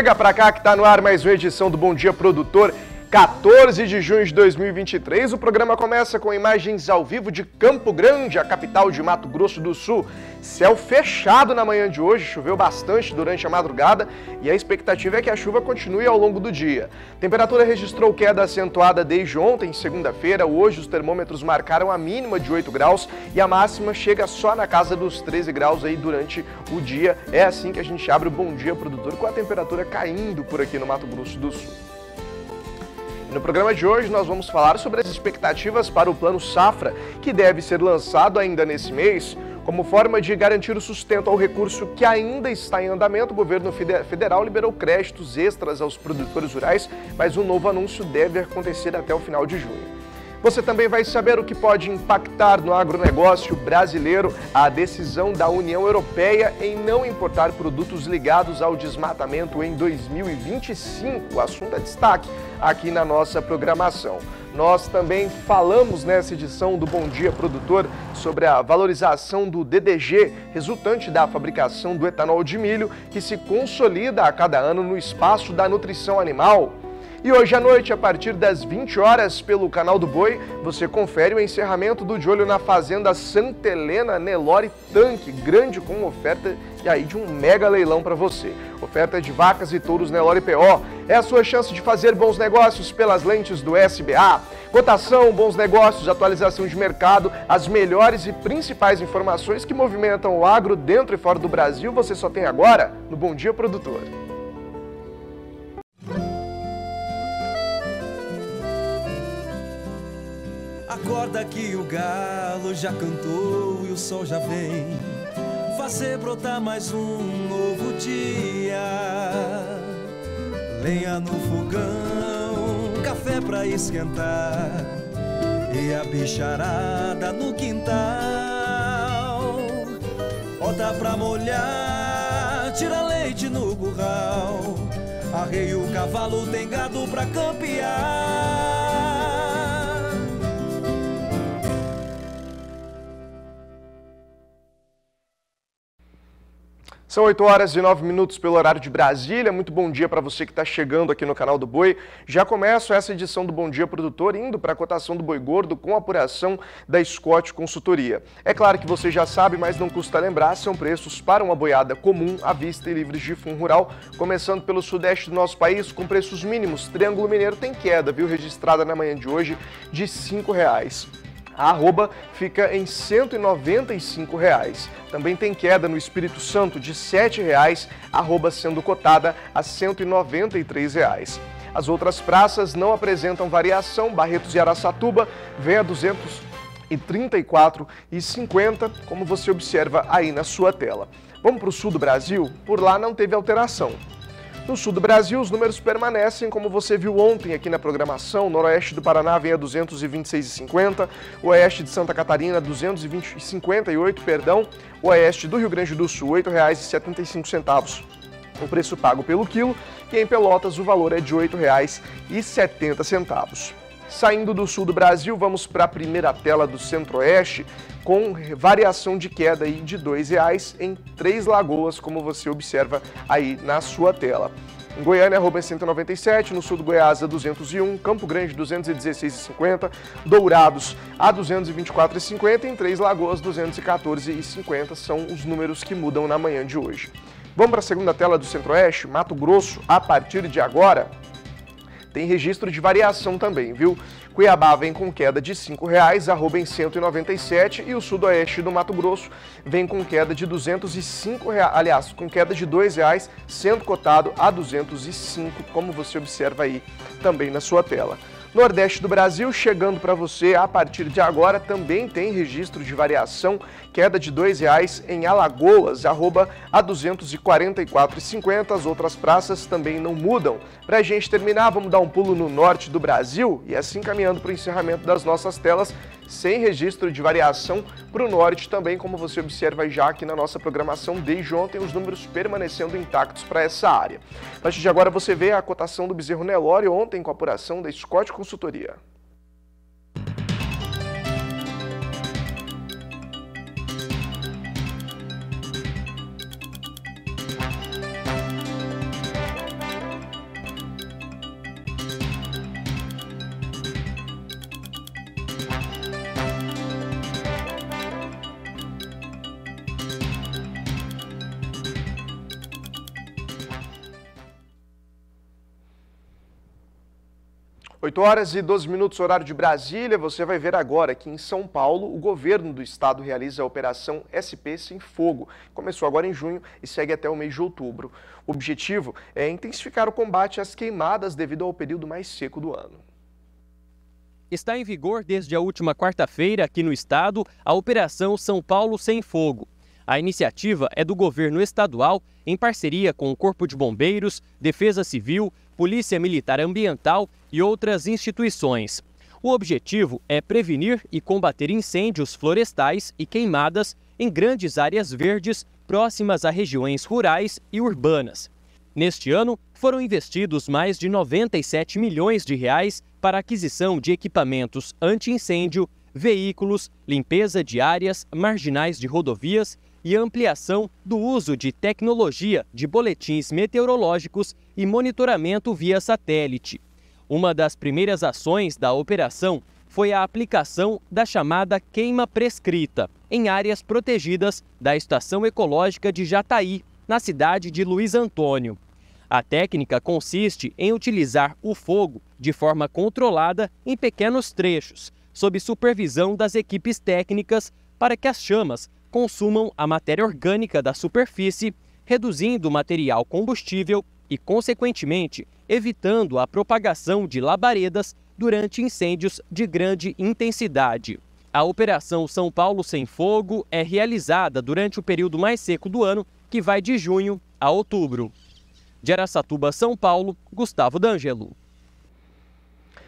Chega pra cá que tá no ar mais uma edição do Bom Dia Produtor, 14 de junho de 2023. O programa começa com imagens ao vivo de Campo Grande, a capital de Mato Grosso do Sul. Céu fechado na manhã de hoje, choveu bastante durante a madrugada e a expectativa é que a chuva continue ao longo do dia. A temperatura registrou queda acentuada desde ontem, segunda-feira. Hoje os termômetros marcaram a mínima de 8 graus e a máxima chega só na casa dos 13 graus aí durante o dia. É assim que a gente abre o Bom Dia Produtor, com a temperatura caindo por aqui no Mato Grosso do Sul. No programa de hoje nós vamos falar sobre as expectativas para o Plano Safra, que deve ser lançado ainda nesse mês. Como forma de garantir o sustento ao recurso que ainda está em andamento, o governo federal liberou créditos extras aos produtores rurais, mas um novo anúncio deve acontecer até o final de junho. Você também vai saber o que pode impactar no agronegócio brasileiro a decisão da União Europeia em não importar produtos ligados ao desmatamento em 2025. O assunto é destaque aqui na nossa programação. Nós também falamos nessa edição do Bom Dia Produtor sobre a valorização do DDG, resultante da fabricação do etanol de milho, que se consolida a cada ano no espaço da nutrição animal. E hoje à noite, a partir das 20 horas, pelo Canal do Boi, você confere o encerramento do De Olho na Fazenda Santa Helena Nelore Tanque, grande com oferta e aí de um mega leilão para você. Oferta de vacas e touros Nelore PO. É a sua chance de fazer bons negócios pelas lentes do SBA. Cotação, bons negócios, atualização de mercado, as melhores e principais informações que movimentam o agro dentro e fora do Brasil, você só tem agora no Bom Dia Produtor. Acorda que o galo já cantou e o sol já vem fazer brotar mais um novo dia. Lenha no fogão, café pra esquentar e a bicharada no quintal. Bota pra molhar, tira leite no curral, arreia o cavalo, tem gado pra campear. São 8 horas e 9 minutos pelo horário de Brasília. Muito bom dia para você que está chegando aqui no Canal do Boi. Já começo essa edição do Bom Dia Produtor indo para a cotação do boi gordo com a apuração da Scott Consultoria. É claro que você já sabe, mas não custa lembrar, são preços para uma boiada comum, à vista e livres de fundo rural, começando pelo sudeste do nosso país, com preços mínimos. Triângulo Mineiro tem queda, viu? Registrada na manhã de hoje de R$ 5,00. A arroba fica em R$ 195,00. Também tem queda no Espírito Santo de R$ 7,00, arroba sendo cotada a R$ 193,00. As outras praças não apresentam variação. Barretos e Araçatuba vem a R$ 234,50, como você observa aí na sua tela. Vamos para o sul do Brasil? Por lá não teve alteração. No sul do Brasil, os números permanecem como você viu ontem aqui na programação. Noroeste do Paraná vem a R$ 226,50, Oeste de Santa Catarina R$ 258, Oeste do Rio Grande do Sul R$ 8,75. O preço pago pelo quilo, e em Pelotas o valor é de R$ 8,70. Saindo do sul do Brasil, vamos para a primeira tela do Centro-Oeste, com variação de queda aí de R$ 2,00 em Três Lagoas, como você observa aí na sua tela. Em Goiânia, arroba 197, no sul do Goiás a 201, Campo Grande 216,50, Dourados a 224,50, em Três Lagoas 214,50, são os números que mudam na manhã de hoje. Vamos para a segunda tela do Centro-Oeste, Mato Grosso, a partir de agora tem registro de variação também, viu? Cuiabá vem com queda de R$ 5,00, arroba em 197, e o sudoeste do Mato Grosso vem com queda de R$ 205, aliás, com queda de R$ 2,00, sendo cotado a R$ 205, como você observa aí também na sua tela. Nordeste do Brasil, chegando para você a partir de agora, também tem registro de variação, queda de R$ 2,00 em Alagoas, arroba a R$ 244,50, as outras praças também não mudam. Para a gente terminar, vamos dar um pulo no norte do Brasil e assim caminhando para o encerramento das nossas telas, sem registro de variação para o norte também, como você observa já aqui na nossa programação desde ontem, os números permanecendo intactos para essa área. A partir de agora você vê a cotação do bezerro Nelore ontem com a apuração da Scott Consultoria. 8 horas e 12 minutos, horário de Brasília. Você vai ver agora que em São Paulo o governo do estado realiza a Operação SP Sem Fogo. Começou agora em junho e segue até o mês de outubro. O objetivo é intensificar o combate às queimadas devido ao período mais seco do ano. Está em vigor desde a última quarta-feira aqui no estado a Operação São Paulo Sem Fogo. A iniciativa é do governo estadual em parceria com o Corpo de Bombeiros, Defesa Civil, Polícia Militar Ambiental e outras instituições. O objetivo é prevenir e combater incêndios florestais e queimadas em grandes áreas verdes próximas a regiões rurais e urbanas. Neste ano, foram investidos mais de 97 milhões de reais para a aquisição de equipamentos anti-incêndio, veículos, limpeza de áreas marginais de rodovias e ampliação do uso de tecnologia de boletins meteorológicos e monitoramento via satélite. Uma das primeiras ações da operação foi a aplicação da chamada queima prescrita em áreas protegidas da Estação Ecológica de Jataí, na cidade de Luiz Antônio. A técnica consiste em utilizar o fogo de forma controlada em pequenos trechos, sob supervisão das equipes técnicas, para que as chamas consumam a matéria orgânica da superfície, reduzindo o material combustível e, consequentemente, evitando a propagação de labaredas durante incêndios de grande intensidade. A Operação São Paulo Sem Fogo é realizada durante o período mais seco do ano, que vai de junho a outubro. De Araçatuba, São Paulo, Gustavo D'Angelo.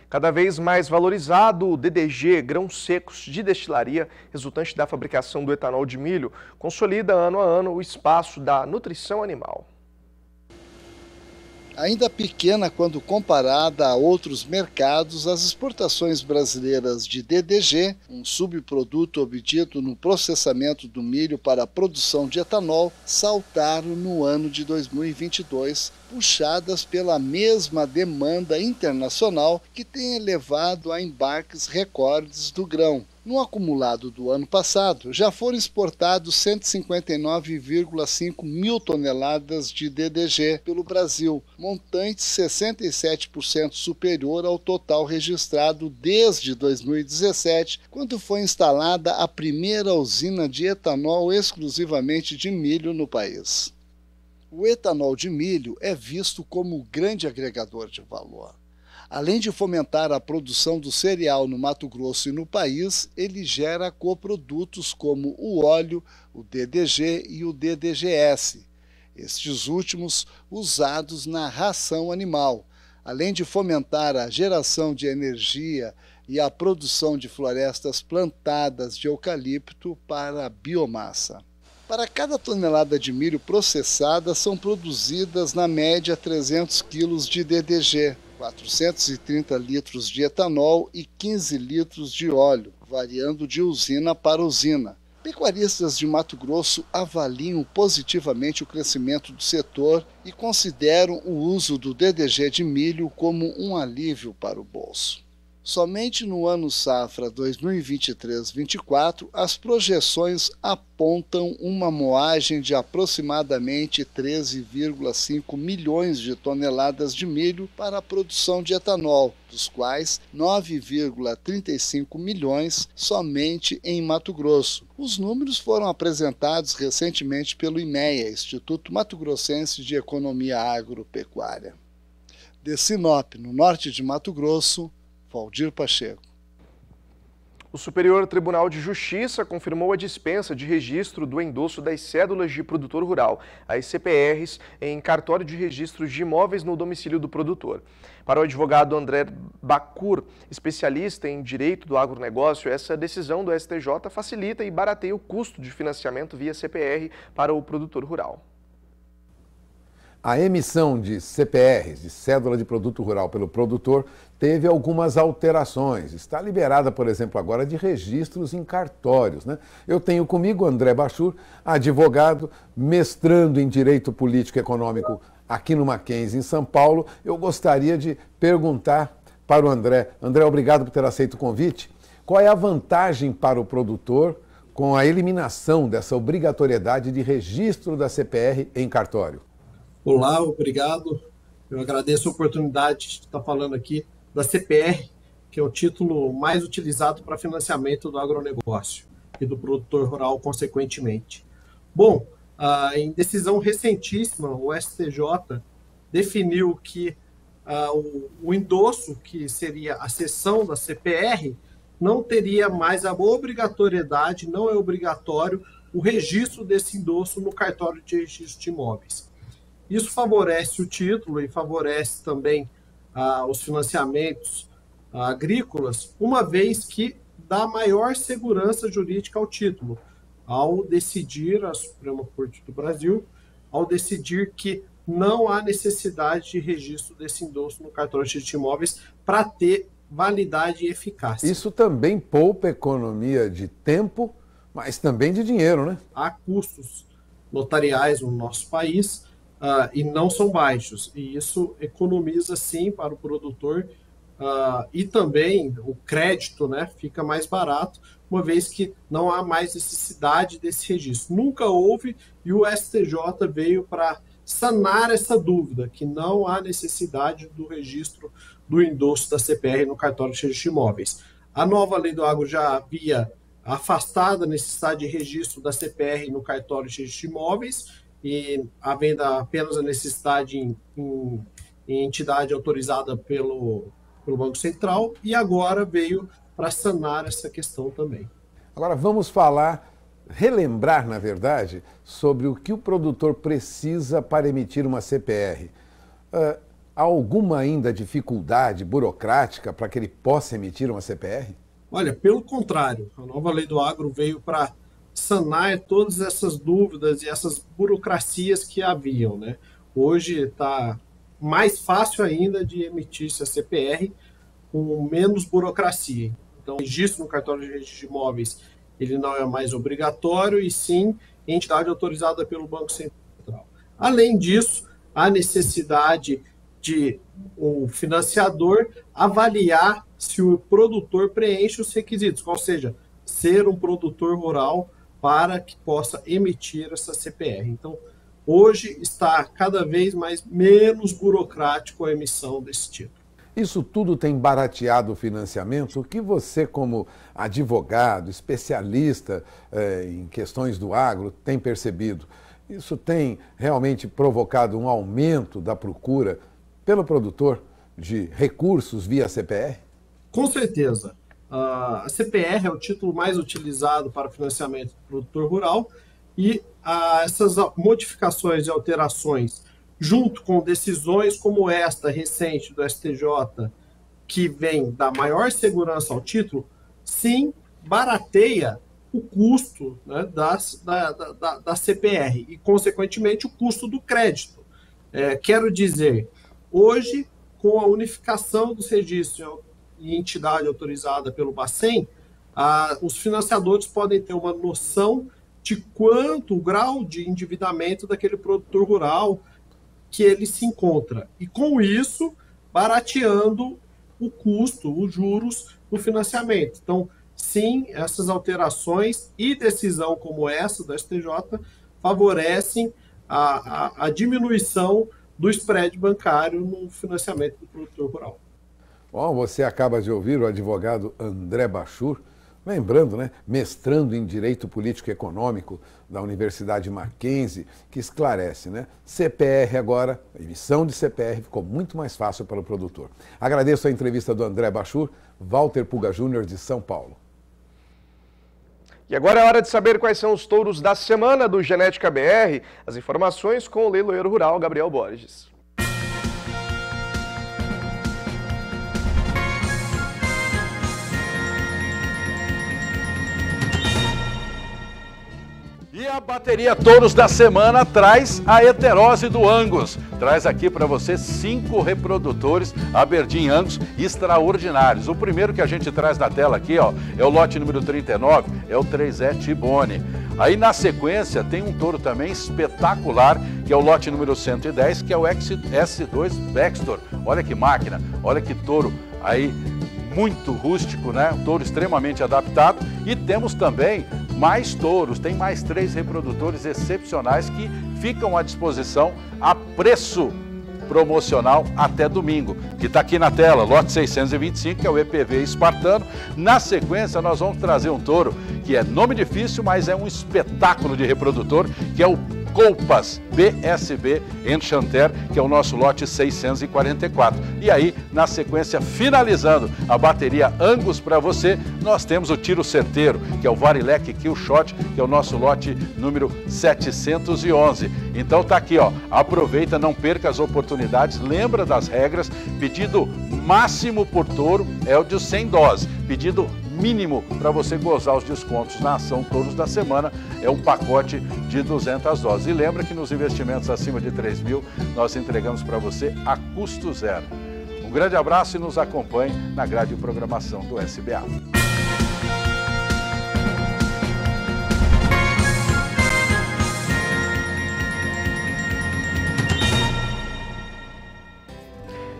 Cada vez mais valorizado, o DDG, grãos secos de destilaria, resultante da fabricação do etanol de milho, consolida ano a ano o espaço da nutrição animal. Ainda pequena quando comparada a outros mercados, as exportações brasileiras de DDG, um subproduto obtido no processamento do milho para a produção de etanol, saltaram no ano de 2022, puxadas pela mesma demanda internacional que tem elevado a embarques recordes do grão. No acumulado do ano passado, já foram exportados 159,5 mil toneladas de DDG pelo Brasil, montante 67% superior ao total registrado desde 2017, quando foi instalada a primeira usina de etanol exclusivamente de milho no país. O etanol de milho é visto como um grande agregador de valor. Além de fomentar a produção do cereal no Mato Grosso e no país, ele gera coprodutos como o óleo, o DDG e o DDGS, estes últimos usados na ração animal, além de fomentar a geração de energia e a produção de florestas plantadas de eucalipto para a biomassa. Para cada tonelada de milho processada, são produzidas na média 300 quilos de DDG, 430 litros de etanol e 15 litros de óleo, variando de usina para usina. Pecuaristas de Mato Grosso avaliam positivamente o crescimento do setor e consideram o uso do DDG de milho como um alívio para o bolso. Somente no ano safra 2023-24, as projeções apontam uma moagem de aproximadamente 13,5 milhões de toneladas de milho para a produção de etanol, dos quais 9,35 milhões somente em Mato Grosso. Os números foram apresentados recentemente pelo IMEA, Instituto Mato Grossense de Economia Agropecuária. De Sinop, no norte de Mato Grosso, Valdir Pacheco. O Superior Tribunal de Justiça confirmou a dispensa de registro do endosso das cédulas de produtor rural, as CPRs, em cartório de registros de imóveis no domicílio do produtor. Para o advogado André Bacur, especialista em direito do agronegócio, essa decisão do STJ facilita e barateia o custo de financiamento via CPR para o produtor rural. A emissão de CPRs, de cédula de produto rural, pelo produtor, teve algumas alterações. Está liberada, por exemplo, agora de registros em cartórios, né? Eu tenho comigo André Bacur, advogado, mestrando em Direito Político e Econômico aqui no Mackenzie, em São Paulo. Eu gostaria de perguntar para o André. André, obrigado por ter aceito o convite. Qual é a vantagem para o produtor com a eliminação dessa obrigatoriedade de registro da CPR em cartório? Olá, obrigado. Eu agradeço a oportunidade de estar falando aqui da CPR, que é o título mais utilizado para financiamento do agronegócio e do produtor rural, consequentemente. Bom, em decisão recentíssima, o STJ definiu que o endosso, que seria a cessão da CPR, não teria mais a obrigatoriedade, não é obrigatório o registro desse endosso no cartório de registro de imóveis. Isso favorece o título e favorece também os financiamentos agrícolas, uma vez que dá maior segurança jurídica ao título, ao decidir, a Suprema Corte do Brasil, ao decidir que não há necessidade de registro desse endosso no cartório de registro de imóveis para ter validade e eficácia. Isso também poupa economia de tempo, mas também de dinheiro, né? Há custos notariais no nosso país e não são baixos, e isso economiza sim para o produtor e também o crédito, né, fica mais barato, uma vez que não há mais necessidade desse registro. Nunca houve, e o STJ veio para sanar essa dúvida, que não há necessidade do registro do endosso da CPR no cartório de registro de imóveis. A nova lei do agro já havia afastado a necessidade de registro da CPR no cartório de registro de imóveis, e havendo apenas a necessidade em entidade autorizada pelo Banco Central, e agora veio para sanar essa questão também. Agora vamos relembrar, na verdade, sobre o que o produtor precisa para emitir uma CPR. Há alguma ainda dificuldade burocrática para que ele possa emitir uma CPR? Olha, pelo contrário, a nova lei do agro veio para sanar todas essas dúvidas e essas burocracias que haviam, né? Hoje está mais fácil ainda de emitir essa CPR com menos burocracia. Então, o registro no cartório de registro de imóveis, ele não é mais obrigatório, e sim entidade autorizada pelo Banco Central. Além disso, há necessidade de o financiador avaliar se o produtor preenche os requisitos, ou seja, ser um produtor rural para que possa emitir essa CPR. Então, hoje está cada vez menos burocrático a emissão desse título. Isso tudo tem barateado o financiamento? O que você, como advogado, especialista em questões do agro, tem percebido? Isso tem realmente provocado um aumento da procura pelo produtor de recursos via CPR? Com certeza. A CPR é o título mais utilizado para financiamento do produtor rural, e essas modificações e alterações, junto com decisões como esta recente do STJ, que vem dar maior segurança ao título, sim, barateia o custo, né, da CPR e, consequentemente, o custo do crédito. Quero dizer, hoje, com a unificação dos registros e entidade autorizada pelo Bacen, os financiadores podem ter uma noção de quanto o grau de endividamento daquele produtor rural que ele se encontra. E com isso, barateando o custo, os juros do financiamento. Então, sim, essas alterações e decisão como essa do STJ favorecem a diminuição do spread bancário no financiamento do produtor rural. Bom, você acaba de ouvir o advogado André Bachur, lembrando, né, mestrando em Direito Político e Econômico da Universidade Mackenzie, que esclarece, né? CPR agora, a emissão de CPR ficou muito mais fácil para o produtor. Agradeço a entrevista do André Bachur, Walter Puga Júnior, de São Paulo. E agora é hora de saber quais são os touros da semana do Genética BR. As informações com o leiloeiro rural Gabriel Borges. E a bateria Touros da semana traz a heterose do Angus. Traz aqui para você 5 reprodutores Aberdeen Angus extraordinários. O primeiro que a gente traz na tela aqui, ó, é o lote número 39, é o 3E T-Bone. Aí na sequência tem um touro também espetacular, que é o lote número 110, que é o S2 Baxter. Olha que máquina, olha que touro aí muito rústico, né? Um touro extremamente adaptado. E temos também mais touros, tem mais 3 reprodutores excepcionais que ficam à disposição a preço promocional até domingo, que está aqui na tela, lote 625, que é o EPV espartano. Na sequência, nós vamos trazer um touro que é nome difícil, mas é um espetáculo de reprodutor, que é o Colpas BSB Enchanter, que é o nosso lote 644. E aí, na sequência, finalizando a bateria Angus para você, nós temos o tiro certeiro, que é o Varilek Kill Shot, que é o nosso lote número 711. Então tá aqui, ó, aproveita, não perca as oportunidades, lembra das regras, pedido máximo por touro é o de 100 doses, pedido mínimo para você gozar os descontos na ação Touros da Semana é um pacote de 200 doses. E lembra que nos investimentos acima de 3 mil, nós entregamos para você a custo zero. Um grande abraço e nos acompanhe na grade de programação do SBA.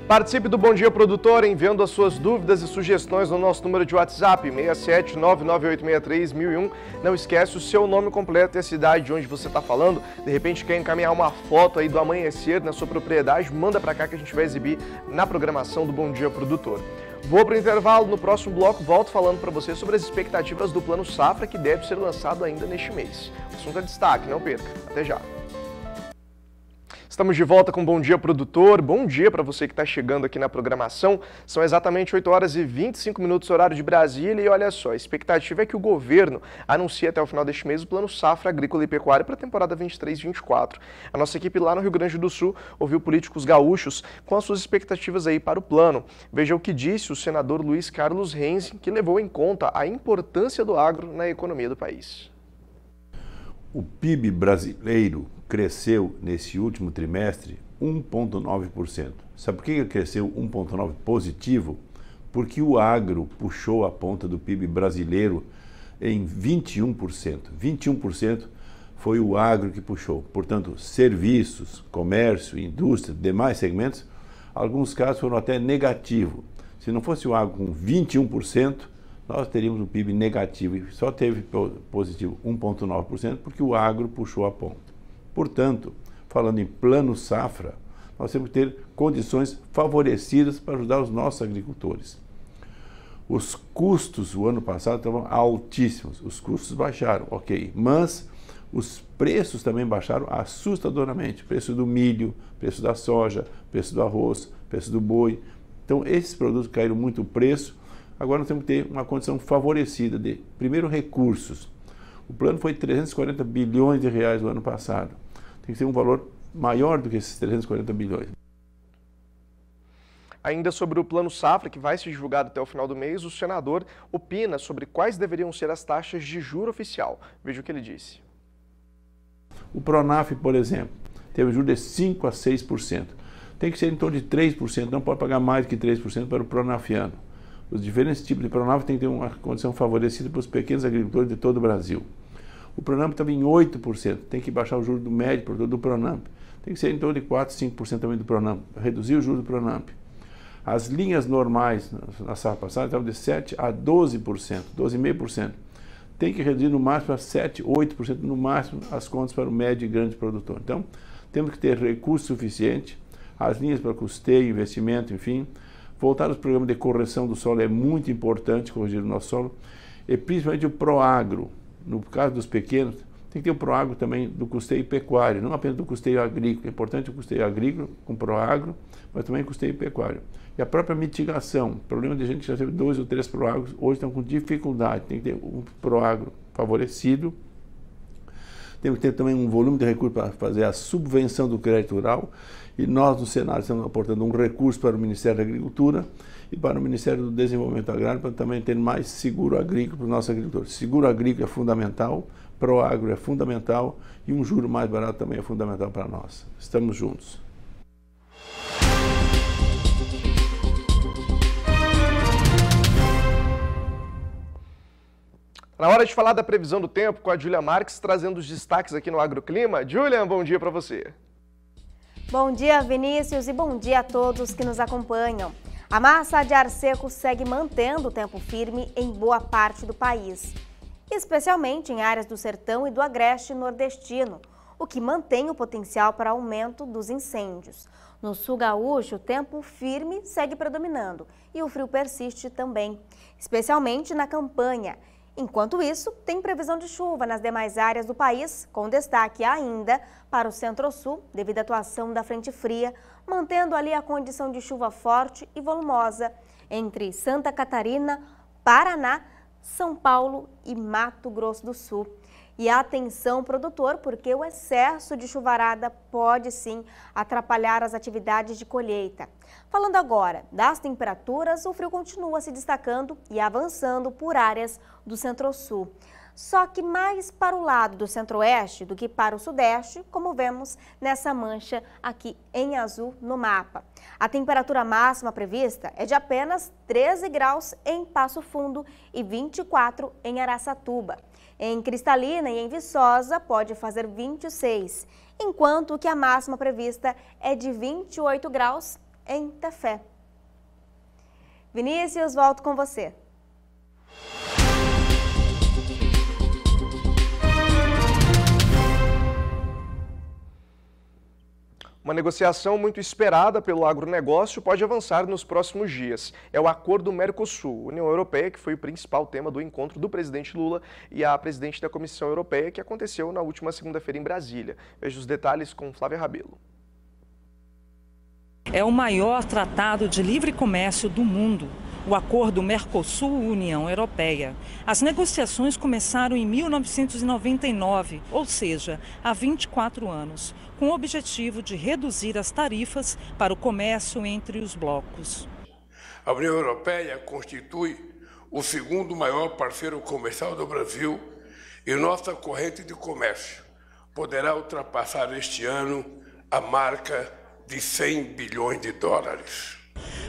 Participe do Bom Dia Produtor enviando as suas dúvidas e sugestões no nosso número de WhatsApp, 67998631001. Não esquece o seu nome completo e a cidade de onde você está falando. De repente quer encaminhar uma foto aí do amanhecer na sua propriedade, manda para cá que a gente vai exibir na programação do Bom Dia Produtor. Vou para o intervalo, no próximo bloco volto falando para você sobre as expectativas do Plano Safra que deve ser lançado ainda neste mês. O assunto é destaque, não perca. Até já. Estamos de volta com Bom Dia Produtor. Bom dia para você que está chegando aqui na programação. São exatamente 8 horas e 25 minutos horário de Brasília e olha só, a expectativa é que o governo anuncie até o final deste mês o Plano Safra Agrícola e Pecuária para a temporada 23-24. A nossa equipe lá no Rio Grande do Sul ouviu políticos gaúchos com as suas expectativas aí para o plano. Veja o que disse o senador Luiz Carlos Renzi, que levou em conta a importância do agro na economia do país. O PIB brasileiro cresceu nesse último trimestre 1,9%. Sabe por que ele cresceu 1,9% positivo? Porque o agro puxou a ponta do PIB brasileiro em 21%. 21% foi o agro que puxou. Portanto, serviços, comércio, indústria, demais segmentos, alguns casos foram até negativo. Se não fosse o agro com 21%, nós teríamos um PIB negativo e só teve positivo 1,9% porque o agro puxou a ponta. Portanto, falando em plano safra, nós temos que ter condições favorecidas para ajudar os nossos agricultores. Os custos, o ano passado, estavam altíssimos, os custos baixaram, ok, mas os preços também baixaram assustadoramente, preço do milho, preço da soja, preço do arroz, preço do boi. Então, esses produtos caíram muito o preço. Agora nós temos que ter uma condição favorecida de, primeiro, recursos. O plano foi 340 bilhões de reais no ano passado. Tem que ser um valor maior do que esses 340 bilhões. Ainda sobre o Plano Safra, que vai ser divulgado até o final do mês, o senador opina sobre quais deveriam ser as taxas de juro oficial. Veja o que ele disse. O Pronaf, por exemplo, teve juros de 5% a 6%. Tem que ser em torno de 3%, não pode pagar mais que 3% para o pronafiano. Os diferentes tipos de Pronaf têm que ter uma condição favorecida para os pequenos agricultores de todo o Brasil. O Pronamp estava em 8%, tem que baixar o juro do médio produtor do Pronamp. Tem que ser em torno de 4%, 5% também do Pronamp, reduzir o juro do Pronamp. As linhas normais na safra passada estavam de 7% a 12%, 12,5%. Tem que reduzir no máximo a 7%, 8% no máximo as contas para o médio e grande produtor. Então, temos que ter recurso suficiente, as linhas para custeio, investimento, enfim. Voltar aos programas de correção do solo é muito importante, corrigir o nosso solo, e principalmente o Proagro. No caso dos pequenos, tem que ter o Proagro também do custeio pecuário, não apenas do custeio agrícola. É importante o custeio agrícola com Proagro, mas também o custeio pecuário. E a própria mitigação. O problema de gente que já teve 2 ou 3 Proagros, hoje estão com dificuldade. Tem que ter um Proagro favorecido. Temos que ter também um volume de recursos para fazer a subvenção do crédito rural. E nós, no Senado, estamos aportando um recurso para o Ministério da Agricultura e para o Ministério do Desenvolvimento Agrário, para também ter mais seguro agrícola para os nossos agricultores. Seguro agrícola é fundamental, Proagro é fundamental e um juro mais barato também é fundamental para nós. Estamos juntos. Na hora de falar da previsão do tempo, com a Júlia Marques trazendo os destaques aqui no Agroclima. Júlia, bom dia para você. Bom dia, Vinícius, e bom dia a todos que nos acompanham. A massa de ar seco segue mantendo o tempo firme em boa parte do país, especialmente em áreas do sertão e do agreste nordestino, o que mantém o potencial para aumento dos incêndios. No sul gaúcho, o tempo firme segue predominando e o frio persiste também, especialmente na campanha. Enquanto isso, tem previsão de chuva nas demais áreas do país, com destaque ainda para o centro-sul, devido à atuação da frente fria, mantendo ali a condição de chuva forte e volumosa entre Santa Catarina, Paraná, São Paulo e Mato Grosso do Sul. E atenção, produtor, porque o excesso de chuvarada pode sim atrapalhar as atividades de colheita. Falando agora das temperaturas, o frio continua se destacando e avançando por áreas do centro-sul. Só que mais para o lado do centro-oeste do que para o sudeste, como vemos nessa mancha aqui em azul no mapa. A temperatura máxima prevista é de apenas 13 graus em Passo Fundo e 24 em Araçatuba. Em Cristalina e em Viçosa pode fazer 26, enquanto que a máxima prevista é de 28 graus em Tefé. Vinícius, volto com você. Uma negociação muito esperada pelo agronegócio pode avançar nos próximos dias. É o Acordo Mercosul, União Europeia, que foi o principal tema do encontro do presidente Lula e a presidente da Comissão Europeia, que aconteceu na última segunda-feira em Brasília. Veja os detalhes com Flávia Rabelo. É o maior tratado de livre comércio do mundo, o Acordo Mercosul-União Europeia. As negociações começaram em 1999, ou seja, há 24 anos, com o objetivo de reduzir as tarifas para o comércio entre os blocos. A União Europeia constitui o segundo maior parceiro comercial do Brasil e nossa corrente de comércio poderá ultrapassar este ano a marca de 100 bilhões de dólares.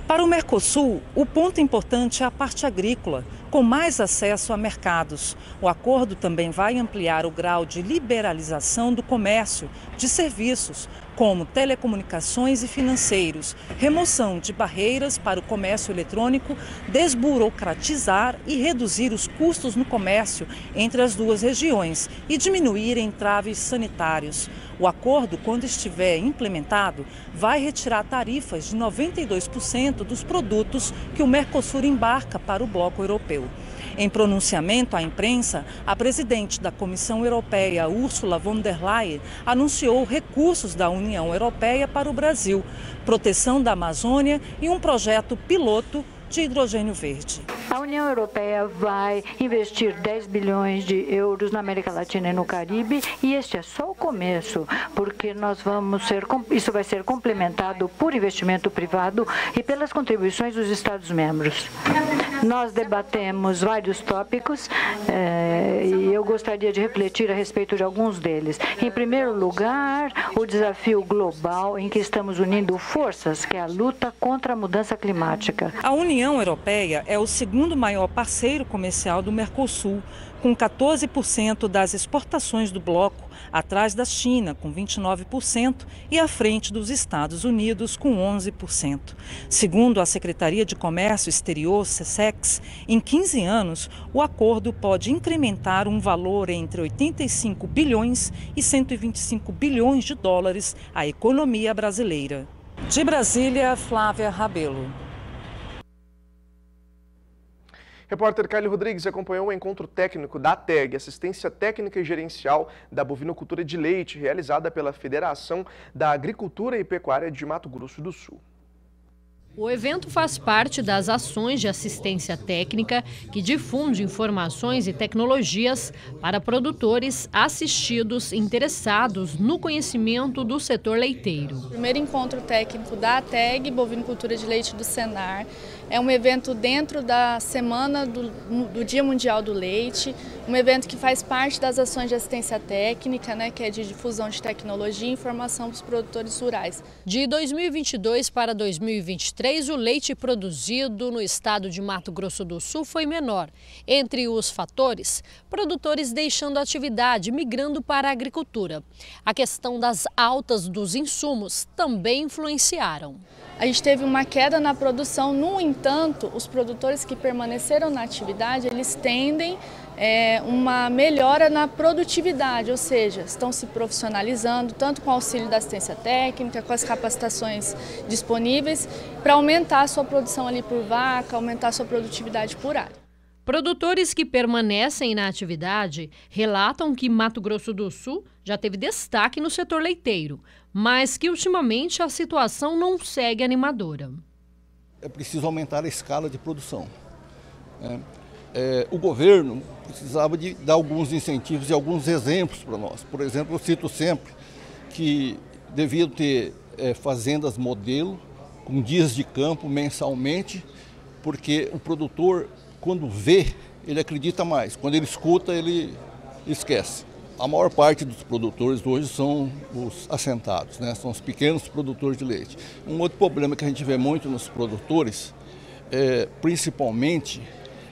Para o Mercosul, o ponto importante é a parte agrícola, com mais acesso a mercados. O acordo também vai ampliar o grau de liberalização do comércio, de serviços, como telecomunicações e financeiros, remoção de barreiras para o comércio eletrônico, desburocratizar e reduzir os custos no comércio entre as duas regiões e diminuir entraves sanitários. O acordo, quando estiver implementado, vai retirar tarifas de 92% dos produtos que o Mercosul embarca para o bloco europeu. Em pronunciamento à imprensa, a presidente da Comissão Europeia, Ursula von der Leyen, anunciou recursos da União Europeia para o Brasil, proteção da Amazônia e um projeto piloto de hidrogênio verde. A União Europeia vai investir 10 bilhões de euros na América Latina e no Caribe, e este é só o começo, porque isso vai ser complementado por investimento privado e pelas contribuições dos Estados-membros. Nós debatemos vários tópicos e eu gostaria de refletir a respeito de alguns deles. Em primeiro lugar, o desafio global em que estamos unindo forças, que é a luta contra a mudança climática. A União Europeia é o segundo maior parceiro comercial do Mercosul, com 14% das exportações do bloco, atrás da China, com 29%, e à frente dos Estados Unidos, com 11%. Segundo a Secretaria de Comércio Exterior, SESEX, em 15 anos, o acordo pode incrementar um valor entre 85 bilhões e 125 bilhões de dólares à economia brasileira. De Brasília, Flávia Rabelo. Repórter Caio Rodrigues acompanhou o encontro técnico da ATEG, Assistência Técnica e Gerencial da Bovinocultura de Leite, realizada pela Federação da Agricultura e Pecuária de Mato Grosso do Sul. O evento faz parte das ações de assistência técnica que difunde informações e tecnologias para produtores assistidos interessados no conhecimento do setor leiteiro. O primeiro encontro técnico da ATEG, Bovinocultura de Leite do Senar, é um evento dentro da semana do Dia Mundial do Leite, um evento que faz parte das ações de assistência técnica, que é de difusão de tecnologia e informação para os produtores rurais. De 2022 para 2023, o leite produzido no estado de Mato Grosso do Sul foi menor. Entre os fatores, produtores deixando a atividade, migrando para a agricultura. A questão das altas dos insumos também influenciaram. A gente teve uma queda na produção, no entanto, os produtores que permaneceram na atividade, eles tendem uma melhora na produtividade, ou seja, estão se profissionalizando, tanto com o auxílio da assistência técnica, com as capacitações disponíveis, para aumentar a sua produção ali por vaca, aumentar a sua produtividade por área. Produtores que permanecem na atividade relatam que Mato Grosso do Sul já teve destaque no setor leiteiro, mas que ultimamente a situação não segue animadora. É preciso aumentar a escala de produção. O governo precisava de dar alguns incentivos e alguns exemplos para nós. Por exemplo, eu cito sempre que deviam ter fazendas modelo, com dias de campo mensalmente, porque o produtor, quando vê, ele acredita mais. Quando ele escuta, ele esquece. A maior parte dos produtores hoje são os assentados, né? São os pequenos produtores de leite. Um outro problema que a gente vê muito nos produtores é principalmente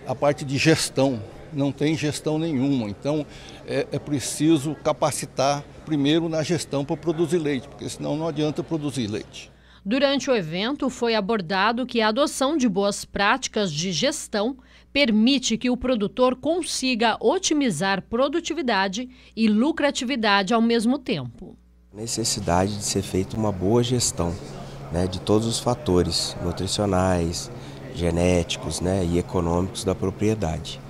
a parte de gestão. Não tem gestão nenhuma, então é preciso capacitar primeiro na gestão para produzir leite, porque senão não adianta produzir leite. Durante o evento, foi abordado que a adoção de boas práticas de gestão permite que o produtor consiga otimizar produtividade e lucratividade ao mesmo tempo. Necessidade de ser feita uma boa gestão, né, de todos os fatores nutricionais, genéticos, né, e econômicos da propriedade.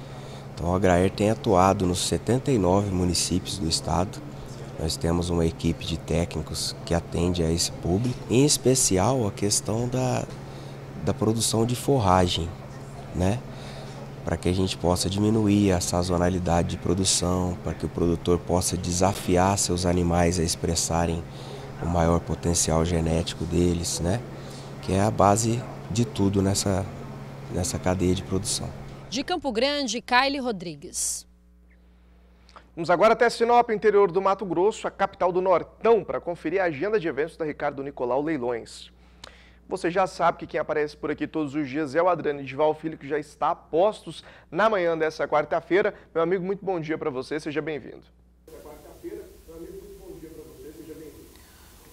Então a Agraer tem atuado nos 79 municípios do estado. Nós temos uma equipe de técnicos que atende a esse público, em especial a questão da produção de forragem, né? Para que a gente possa diminuir a sazonalidade de produção, para que o produtor possa desafiar seus animais a expressarem o maior potencial genético deles, né? Que é a base de tudo nessa cadeia de produção. De Campo Grande, Kaile Rodrigues. Vamos agora até Sinop, interior do Mato Grosso, a capital do Nortão, para conferir a agenda de eventos da Ricardo Nicolau Leilões. Você já sabe que quem aparece por aqui todos os dias é o Adrano Edival Filho, que já está a postos na manhã dessa quarta-feira. Meu amigo, muito bom dia para você, seja bem-vindo.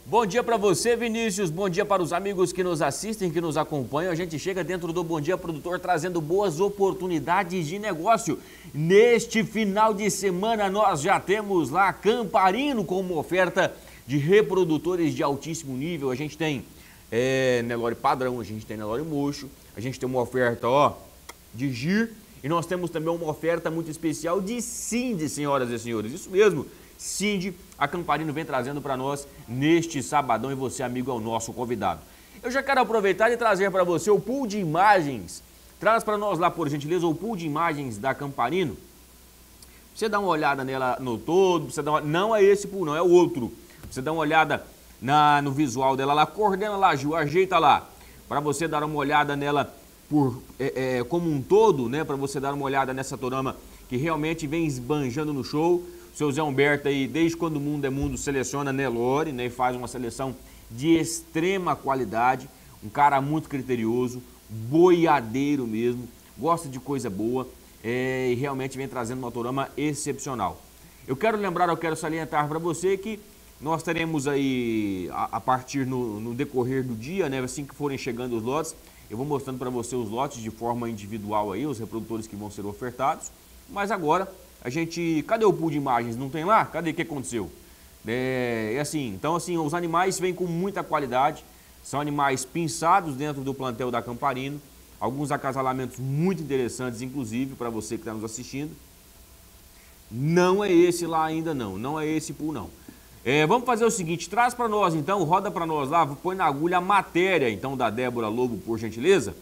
Bom dia para você, Vinícius. Bom dia para os amigos que nos assistem, que nos acompanham. A gente chega dentro do Bom Dia Produtor trazendo boas oportunidades de negócio. Neste final de semana nós já temos lá Camparino com uma oferta de reprodutores de altíssimo nível. A gente tem Nelore padrão, a gente tem Nelore mocho, a gente tem uma oferta de gir e nós temos também uma oferta muito especial de Cindy, senhoras e senhores. Isso mesmo. Cindy, a Camparino vem trazendo para nós neste sabadão e você, amigo, é o nosso convidado. Eu já quero aproveitar e trazer para você o pool de imagens. Traz para nós lá, por gentileza, o pool de imagens da Camparino. Você dá uma olhada nela no todo, você dá não é esse pool, não, é o outro. Você dá uma olhada no visual dela lá, coordena lá, Gil, ajeita lá. Para você dar uma olhada nela como um todo, né? Para você dar uma olhada nessa torama que realmente vem esbanjando no show. O seu Zé Humberto aí, desde quando o mundo é mundo, seleciona Nelore, né, e faz uma seleção de extrema qualidade. Um cara muito criterioso, boiadeiro mesmo, gosta de coisa boa e realmente vem trazendo uma torama excepcional. Eu quero salientar para você que nós teremos aí, a partir no decorrer do dia, né, assim que forem chegando os lotes, eu vou mostrando para você os lotes de forma individual aí, os reprodutores que vão ser ofertados. Mas agora, cadê o pool de imagens? Não tem lá? Cadê? O que aconteceu? Então assim, os animais vêm com muita qualidade, são animais pinçados dentro do plantel da Camparino, alguns acasalamentos muito interessantes, inclusive, para você que está nos assistindo. Não é esse lá ainda não é esse pool não. Vamos fazer o seguinte, traz para nós então, roda para nós lá, põe na agulha a matéria então da Débora Lobo, por gentileza.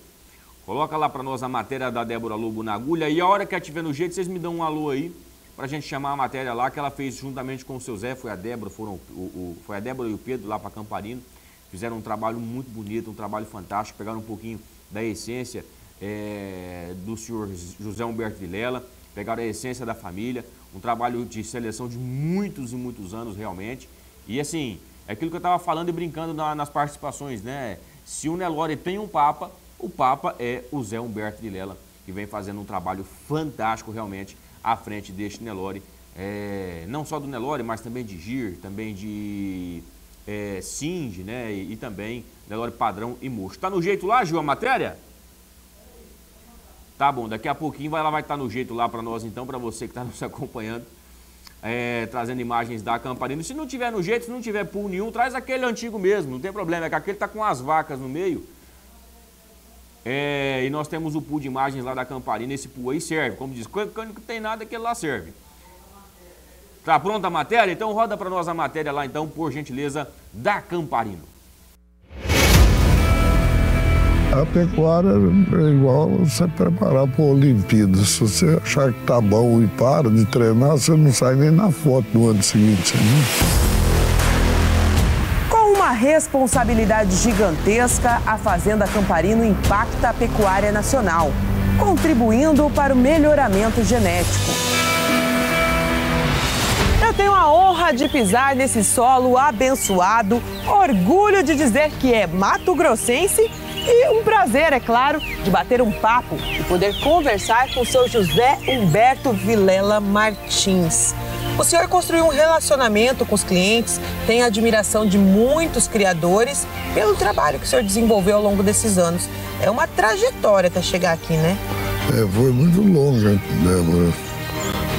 Coloca lá para nós a matéria da Débora Lobo na agulha e a hora que ela estiver no jeito, vocês me dão um alô aí para a gente chamar a matéria lá que ela fez juntamente com o seu Zé, foi a Débora, foi a Débora e o Pedro lá para Camparino, fizeram um trabalho muito bonito, um trabalho fantástico, pegaram um pouquinho da essência do senhor José Humberto Vilela, pegaram a essência da família, um trabalho de seleção de muitos e muitos anos realmente, e assim, é aquilo que eu estava falando e brincando nas participações, né? Se o Nelore tem um Papa, o Papa é o Zé Humberto Vilela, que vem fazendo um trabalho fantástico realmente à frente deste Nelore. Não só do Nelore, mas também de gir, também de Cindy, né? E também Nelore padrão e mocho. Tá no jeito lá, Gil, a matéria? Tá bom, daqui a pouquinho ela vai estar no jeito lá para nós, então, para você que está nos acompanhando, trazendo imagens da Camparino. Se não tiver no jeito, se não tiver pool nenhum, traz aquele antigo mesmo, não tem problema, é que aquele tá com as vacas no meio. E nós temos o pool de imagens lá da Camparino, esse pool aí serve, como diz, quando não tem nada, aquele lá serve. Tá pronta a matéria? Então roda para nós a matéria lá, então, por gentileza, da Camparino. A pecuária é igual você preparar para a Olimpíada. Se você achar que tá bom e para de treinar, você não sai nem na foto no ano seguinte. Né? Com uma responsabilidade gigantesca, a Fazenda Camparino impacta a pecuária nacional, contribuindo para o melhoramento genético. Eu tenho a honra de pisar nesse solo abençoado, orgulho de dizer que é mato-grossense e um prazer, é claro, de bater um papo e poder conversar com o seu José Humberto Vilela Martins. O senhor construiu um relacionamento com os clientes, tem a admiração de muitos criadores pelo trabalho que o senhor desenvolveu ao longo desses anos. É uma trajetória até chegar aqui, né? Foi muito longa, Débora.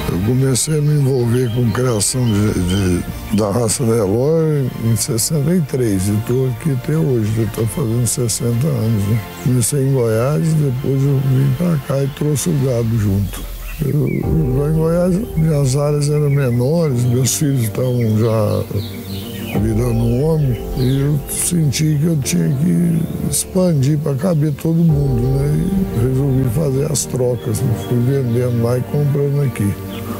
Eu comecei a me envolver com criação da raça Nelore em 63 e estou aqui até hoje, eu estou fazendo 60 anos. Né? Comecei em Goiás, depois eu vim para cá e trouxe o gado junto. Lá em Goiás, minhas áreas eram menores, meus filhos estavam já virando homem e eu senti que eu tinha que expandir para caber todo mundo, né? E resolvi fazer as trocas, né? Fui vendendo lá e comprando aqui.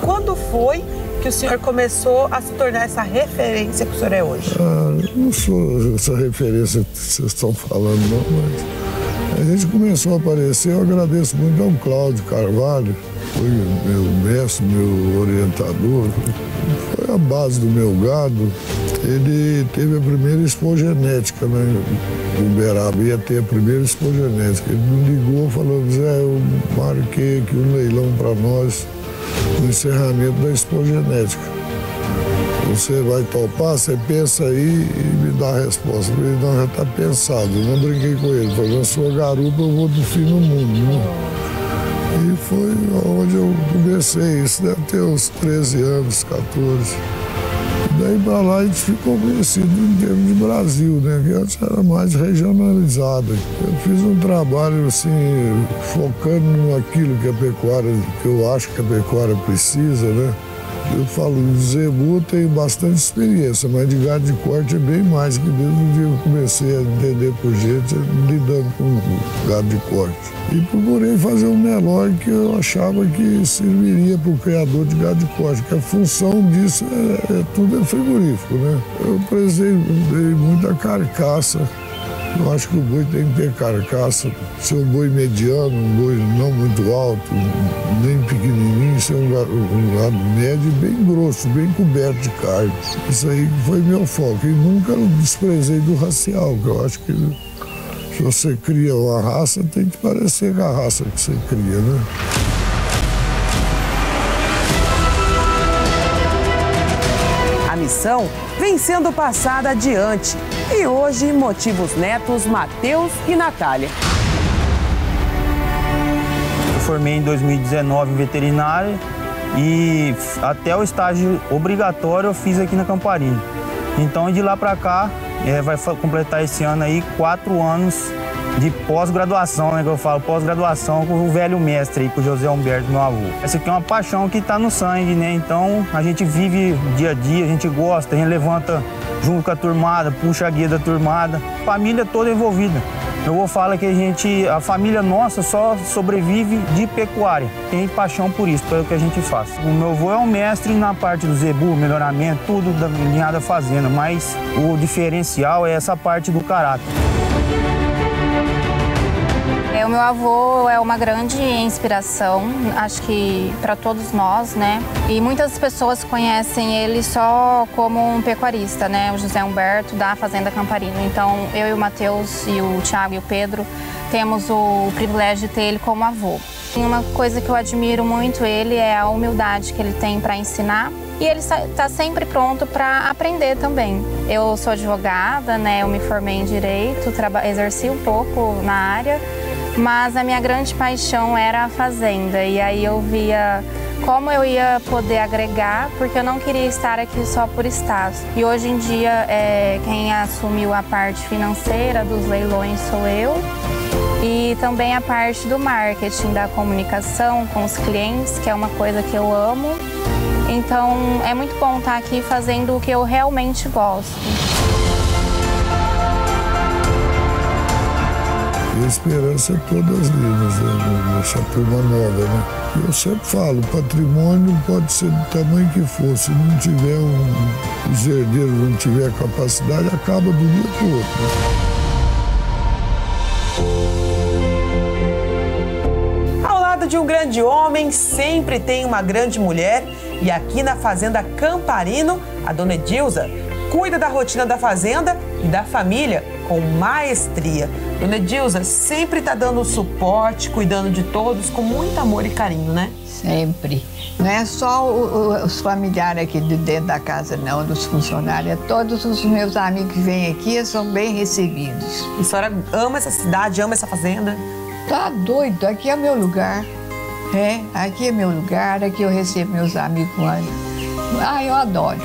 Quando foi que o senhor começou a se tornar essa referência que o senhor é hoje? Não sou essa referência que vocês estão falando, não, mas a gente começou a aparecer. Eu agradeço muito ao Cláudio Carvalho, foi meu mestre, meu orientador, foi a base do meu gado. Ele teve a primeira expogenética, né? Em Uberaba, ia ter a primeira expogenética. Ele me ligou falando: Zé, eu marquei aqui um leilão para nós no encerramento da expogenética. Você vai topar, você pensa aí e me dá a resposta. Ele não, já está pensado. Eu não brinquei com ele, falei: na sua garupa eu vou do fim do mundo. Né? E foi onde eu comecei, isso deve ter uns 13 anos, 14. Daí para lá a gente ficou conhecido em termos de Brasil, né? Que antes era mais regionalizado. Eu fiz um trabalho assim, focando naquilo que a pecuária, que eu acho que a pecuária precisa, né? Eu falo, o zebu tem bastante experiência, mas de gado de corte é bem mais, que desde o dia que eu comecei a entender por gente, lidando com gado de corte. E procurei fazer um Nelore que eu achava que serviria para o criador de gado de corte, que a função disso tudo é frigorífico, né? Eu prezei muita carcaça. Eu acho que o boi tem que ter carcaça, ser um boi mediano, um boi não muito alto, nem pequenininho, ser um gado médio bem grosso, bem coberto de carne. Isso aí foi meu foco. E nunca desprezei do racial, que eu acho que se você cria uma raça, tem que parecer com a raça que você cria, né? A missão vem sendo passada adiante e hoje motiva os netos Matheus e Natália. Eu formei em 2019 em veterinária e até o estágio obrigatório eu fiz aqui na Camparino. Então de lá para cá vai completar esse ano aí 4 anos de pós-graduação, né, que eu falo, pós-graduação com o velho mestre aí, com o José Humberto, meu avô. Essa aqui é uma paixão que está no sangue, né, então a gente vive dia a dia, a gente gosta, a gente levanta junto com a turmada, puxa a guia da turmada, família toda envolvida. Meu avô fala que a família nossa só sobrevive de pecuária, tem paixão por isso, pelo que a gente faz. O meu avô é um mestre na parte do zebu, melhoramento, tudo da linhada fazenda, mas o diferencial é essa parte do caráter. O meu avô é uma grande inspiração, acho que para todos nós, né? E muitas pessoas conhecem ele só como um pecuarista, né? O José Humberto da Fazenda Camparino. Então, eu e o Matheus e o Thiago e o Pedro temos o privilégio de ter ele como avô. E uma coisa que eu admiro muito ele é a humildade que ele tem para ensinar. E ele está sempre pronto para aprender também. Eu sou advogada, né? Eu me formei em Direito, exerci um pouco na área. mas a minha grande paixão era a fazenda. E aí eu via como eu ia poder agregar, porque eu não queria estar aqui só por estar. E hoje em dia, quem assumiu a parte financeira dos leilões sou eu. E também a parte do marketing, da comunicação com os clientes, que é uma coisa que eu amo. Então, é muito bom estar aqui fazendo o que eu realmente gosto. E a esperança é todas lindas, nessa turma nova, né? Eu sempre falo, o patrimônio pode ser do tamanho que for. Se não tiver os herdeiros não tiver capacidade, acaba do dia para o outro, né? De um grande homem, sempre tem uma grande mulher. E aqui na Fazenda Camparino, a dona Edilza cuida da rotina da fazenda e da família com maestria. Dona Edilza sempre está dando suporte, cuidando de todos com muito amor e carinho, né? Sempre. Não é só os familiares aqui de dentro da casa, não, dos funcionários. Todos os meus amigos que vêm aqui são bem recebidos. E a senhora ama essa cidade, ama essa fazenda? Tá doido, aqui é meu lugar. Aqui é meu lugar, aqui eu recebo meus amigos. Eu adoro.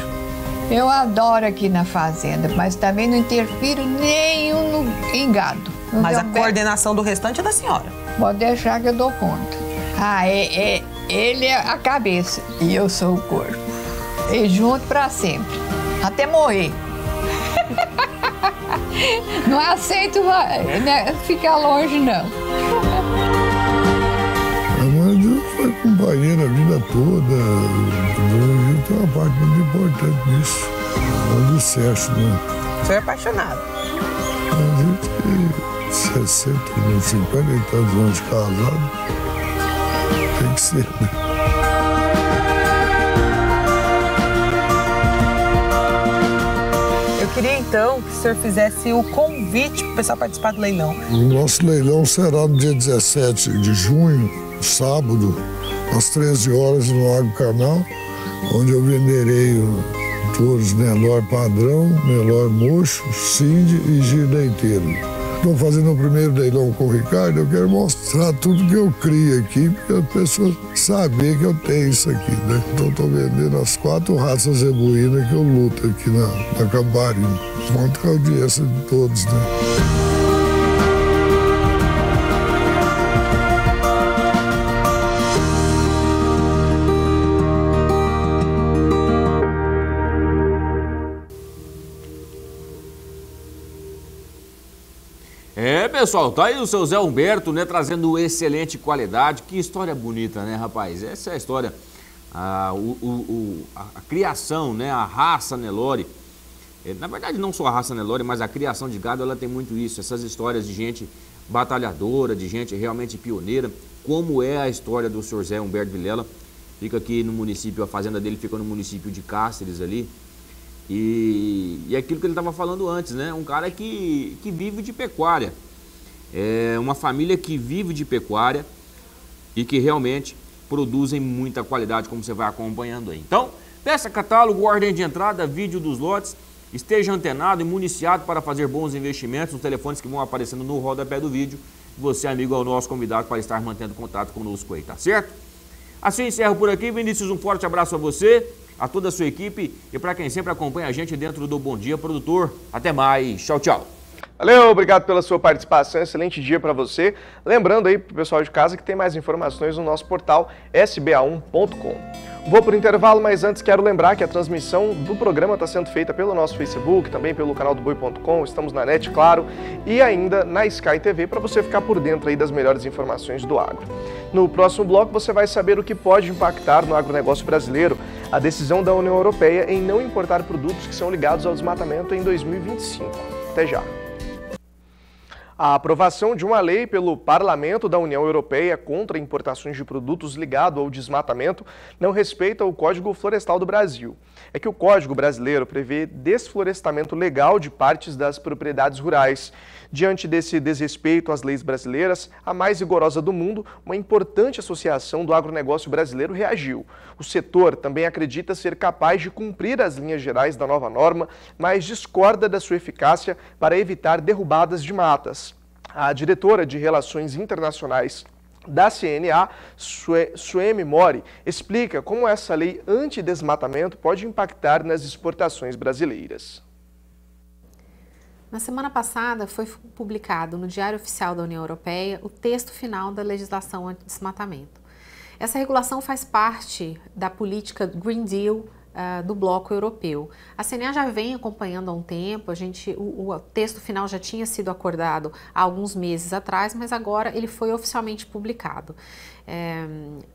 Eu adoro aqui na fazenda, mas também não interfiro nenhum em gado. Mas a coordenação do restante é da senhora. Pode deixar que eu dou conta. Ele é a cabeça e eu sou o corpo. E junto pra sempre, até morrer. Não aceito ficar longe, não. A mãe foi companheira a vida toda. Tem uma parte muito importante nisso. O alicerce, né? Você é apaixonado. A gente, 60, 50 e tantos anos de casado, tem que ser, né? Eu queria então que o senhor fizesse o convite para o pessoal participar do leilão. O nosso leilão será no dia 17 de junho, sábado, às 13 horas no Agro Canal, onde eu venderei touros Nelore padrão, Nelore mocho, Cindy e giro leiteiro. Estou fazendo o primeiro leilão com o Ricardo, eu quero mostrar tudo que eu crio aqui, para as pessoas saberem que eu tenho isso aqui, né? Então estou vendendo as 4 raças zebuínas que eu luto aqui na Camparino. Conto com a audiência de todos, né? Pessoal, tá aí o seu Zé Humberto, né, trazendo excelente qualidade. Que história bonita, né, rapaz? Essa é a história, a criação, né, a raça Nelore. Na verdade, não só a raça Nelore, mas a criação de gado, ela tem muito isso. Essas histórias de gente batalhadora, de gente realmente pioneira, como é a história do senhor Zé Humberto Vilela. Fica aqui no município, a fazenda dele fica no município de Cáceres ali. E aquilo que ele estava falando antes, né? Um cara que vive de pecuária. É uma família que vive de pecuária e que realmente produzem muita qualidade, como você vai acompanhando aí. Então, peça catálogo, ordem de entrada, vídeo dos lotes, esteja antenado e municiado para fazer bons investimentos nos telefones que vão aparecendo no rodapé do vídeo. Você, amigo, é o nosso convidado para estar mantendo contato conosco aí, tá certo? Assim encerro por aqui. Vinícius, um forte abraço a você, a toda a sua equipe e para quem sempre acompanha a gente dentro do Bom Dia Produtor. Até mais. Tchau, tchau. Valeu, obrigado pela sua participação, excelente dia para você. Lembrando aí pro pessoal de casa que tem mais informações no nosso portal sba1.com. Vou por intervalo, mas antes quero lembrar que a transmissão do programa está sendo feita pelo nosso Facebook, também pelo canal do Boi.com, estamos na NET, claro, e ainda na Sky TV para você ficar por dentro aí das melhores informações do agro. No próximo bloco você vai saber o que pode impactar no agronegócio brasileiro, a decisão da União Europeia em não importar produtos que são ligados ao desmatamento em 2025. Até já! A aprovação de uma lei pelo Parlamento da União Europeia contra importações de produtos ligados ao desmatamento não respeita o Código Florestal do Brasil. É que o Código brasileiro prevê desflorestamento legal de partes das propriedades rurais. Diante desse desrespeito às leis brasileiras, a mais rigorosa do mundo, uma importante associação do agronegócio brasileiro reagiu. O setor também acredita ser capaz de cumprir as linhas gerais da nova norma, mas discorda da sua eficácia para evitar derrubadas de matas. A diretora de Relações Internacionais da CNA, Suemi Mori, explica como essa lei antidesmatamento pode impactar nas exportações brasileiras. Na semana passada foi publicado no Diário Oficial da União Europeia o texto final da legislação antidesmatamento. Essa regulação faz parte da política Green Deal do bloco europeu. A CNA já vem acompanhando há um tempo, o texto final já tinha sido acordado há alguns meses atrás, mas agora ele foi oficialmente publicado.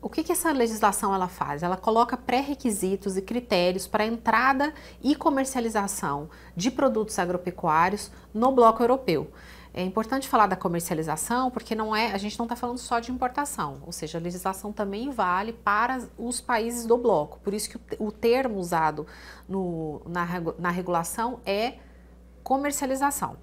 O que essa legislação ela faz? Ela coloca pré-requisitos e critérios para a entrada e comercialização de produtos agropecuários no bloco europeu. É importante falar da comercialização porque a gente não está falando só de importação, ou seja, a legislação também vale para os países do bloco. Por isso que o termo usado na regulação é comercialização.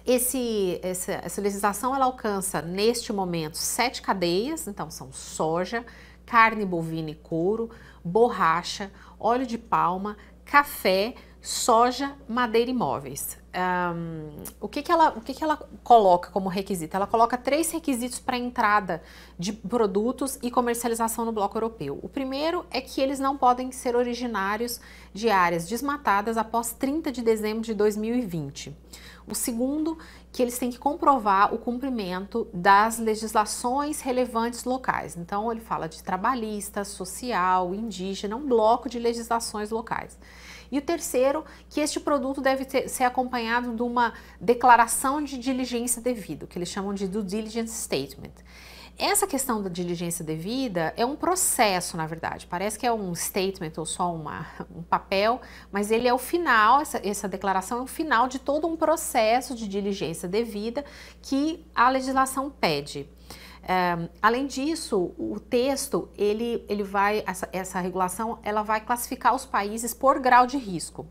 Essa legislação ela alcança neste momento 7 cadeias, então são soja, carne bovina e couro, borracha, óleo de palma, café, soja, madeira e móveis. O que ela coloca como requisito? Ela coloca 3 requisitos para a entrada de produtos e comercialização no bloco europeu. O primeiro é que eles não podem ser originários de áreas desmatadas após 30 de dezembro de 2020. O segundo, que eles têm que comprovar o cumprimento das legislações relevantes locais. Então, ele fala de trabalhista, social, indígena, um bloco de legislações locais. E o terceiro, que este produto deve ser acompanhado de uma declaração de diligência devida, que eles chamam de Due Diligence Statement. Essa questão da diligência devida é um processo, na verdade. Parece que é um statement ou só um papel, mas ele é o final, essa declaração é o final de todo um processo de diligência devida que a legislação pede. Além disso, o texto, essa regulação, ela vai classificar os países por grau de risco.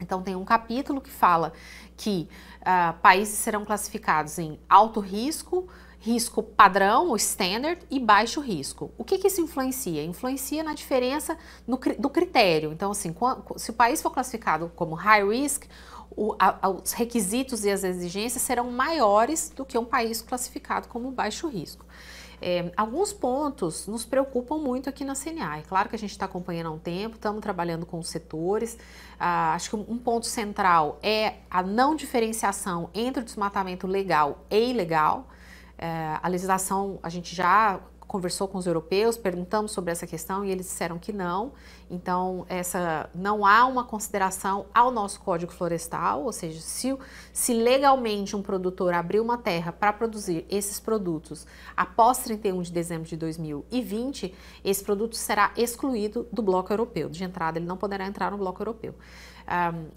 Então, tem um capítulo que fala que países serão classificados em alto risco, risco padrão, o standard, e baixo risco. O que isso influencia? Influencia na diferença do critério. Então, assim, se o país for classificado como high risk, os requisitos e as exigências serão maiores do que um país classificado como baixo risco. Alguns pontos nos preocupam muito aqui na CNA. É claro que a gente está acompanhando há um tempo, estamos trabalhando com os setores. Acho que um ponto central é a não diferenciação entre o desmatamento legal e ilegal. A legislação, a gente já conversou com os europeus, perguntamos sobre essa questão e eles disseram que não. Então, não há uma consideração ao nosso Código Florestal, ou seja, se legalmente um produtor abrir uma terra para produzir esses produtos após 31 de dezembro de 2020, esse produto será excluído do bloco europeu. De entrada, ele não poderá entrar no bloco europeu.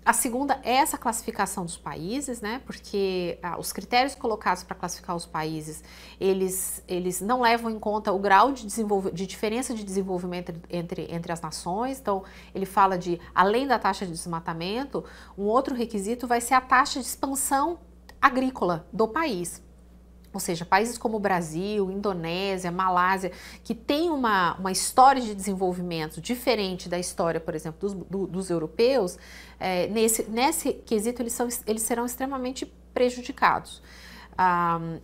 A segunda é essa classificação dos países, né? Porque os critérios colocados para classificar os países, eles não levam em conta o grau de diferença de desenvolvimento entre as nações. Então, ele fala de, além da taxa de desmatamento, um outro requisito vai ser a taxa de expansão agrícola do país. Ou seja, países como o Brasil, Indonésia, Malásia, que têm uma história de desenvolvimento diferente da história, por exemplo, dos europeus, nesse quesito eles serão extremamente prejudicados.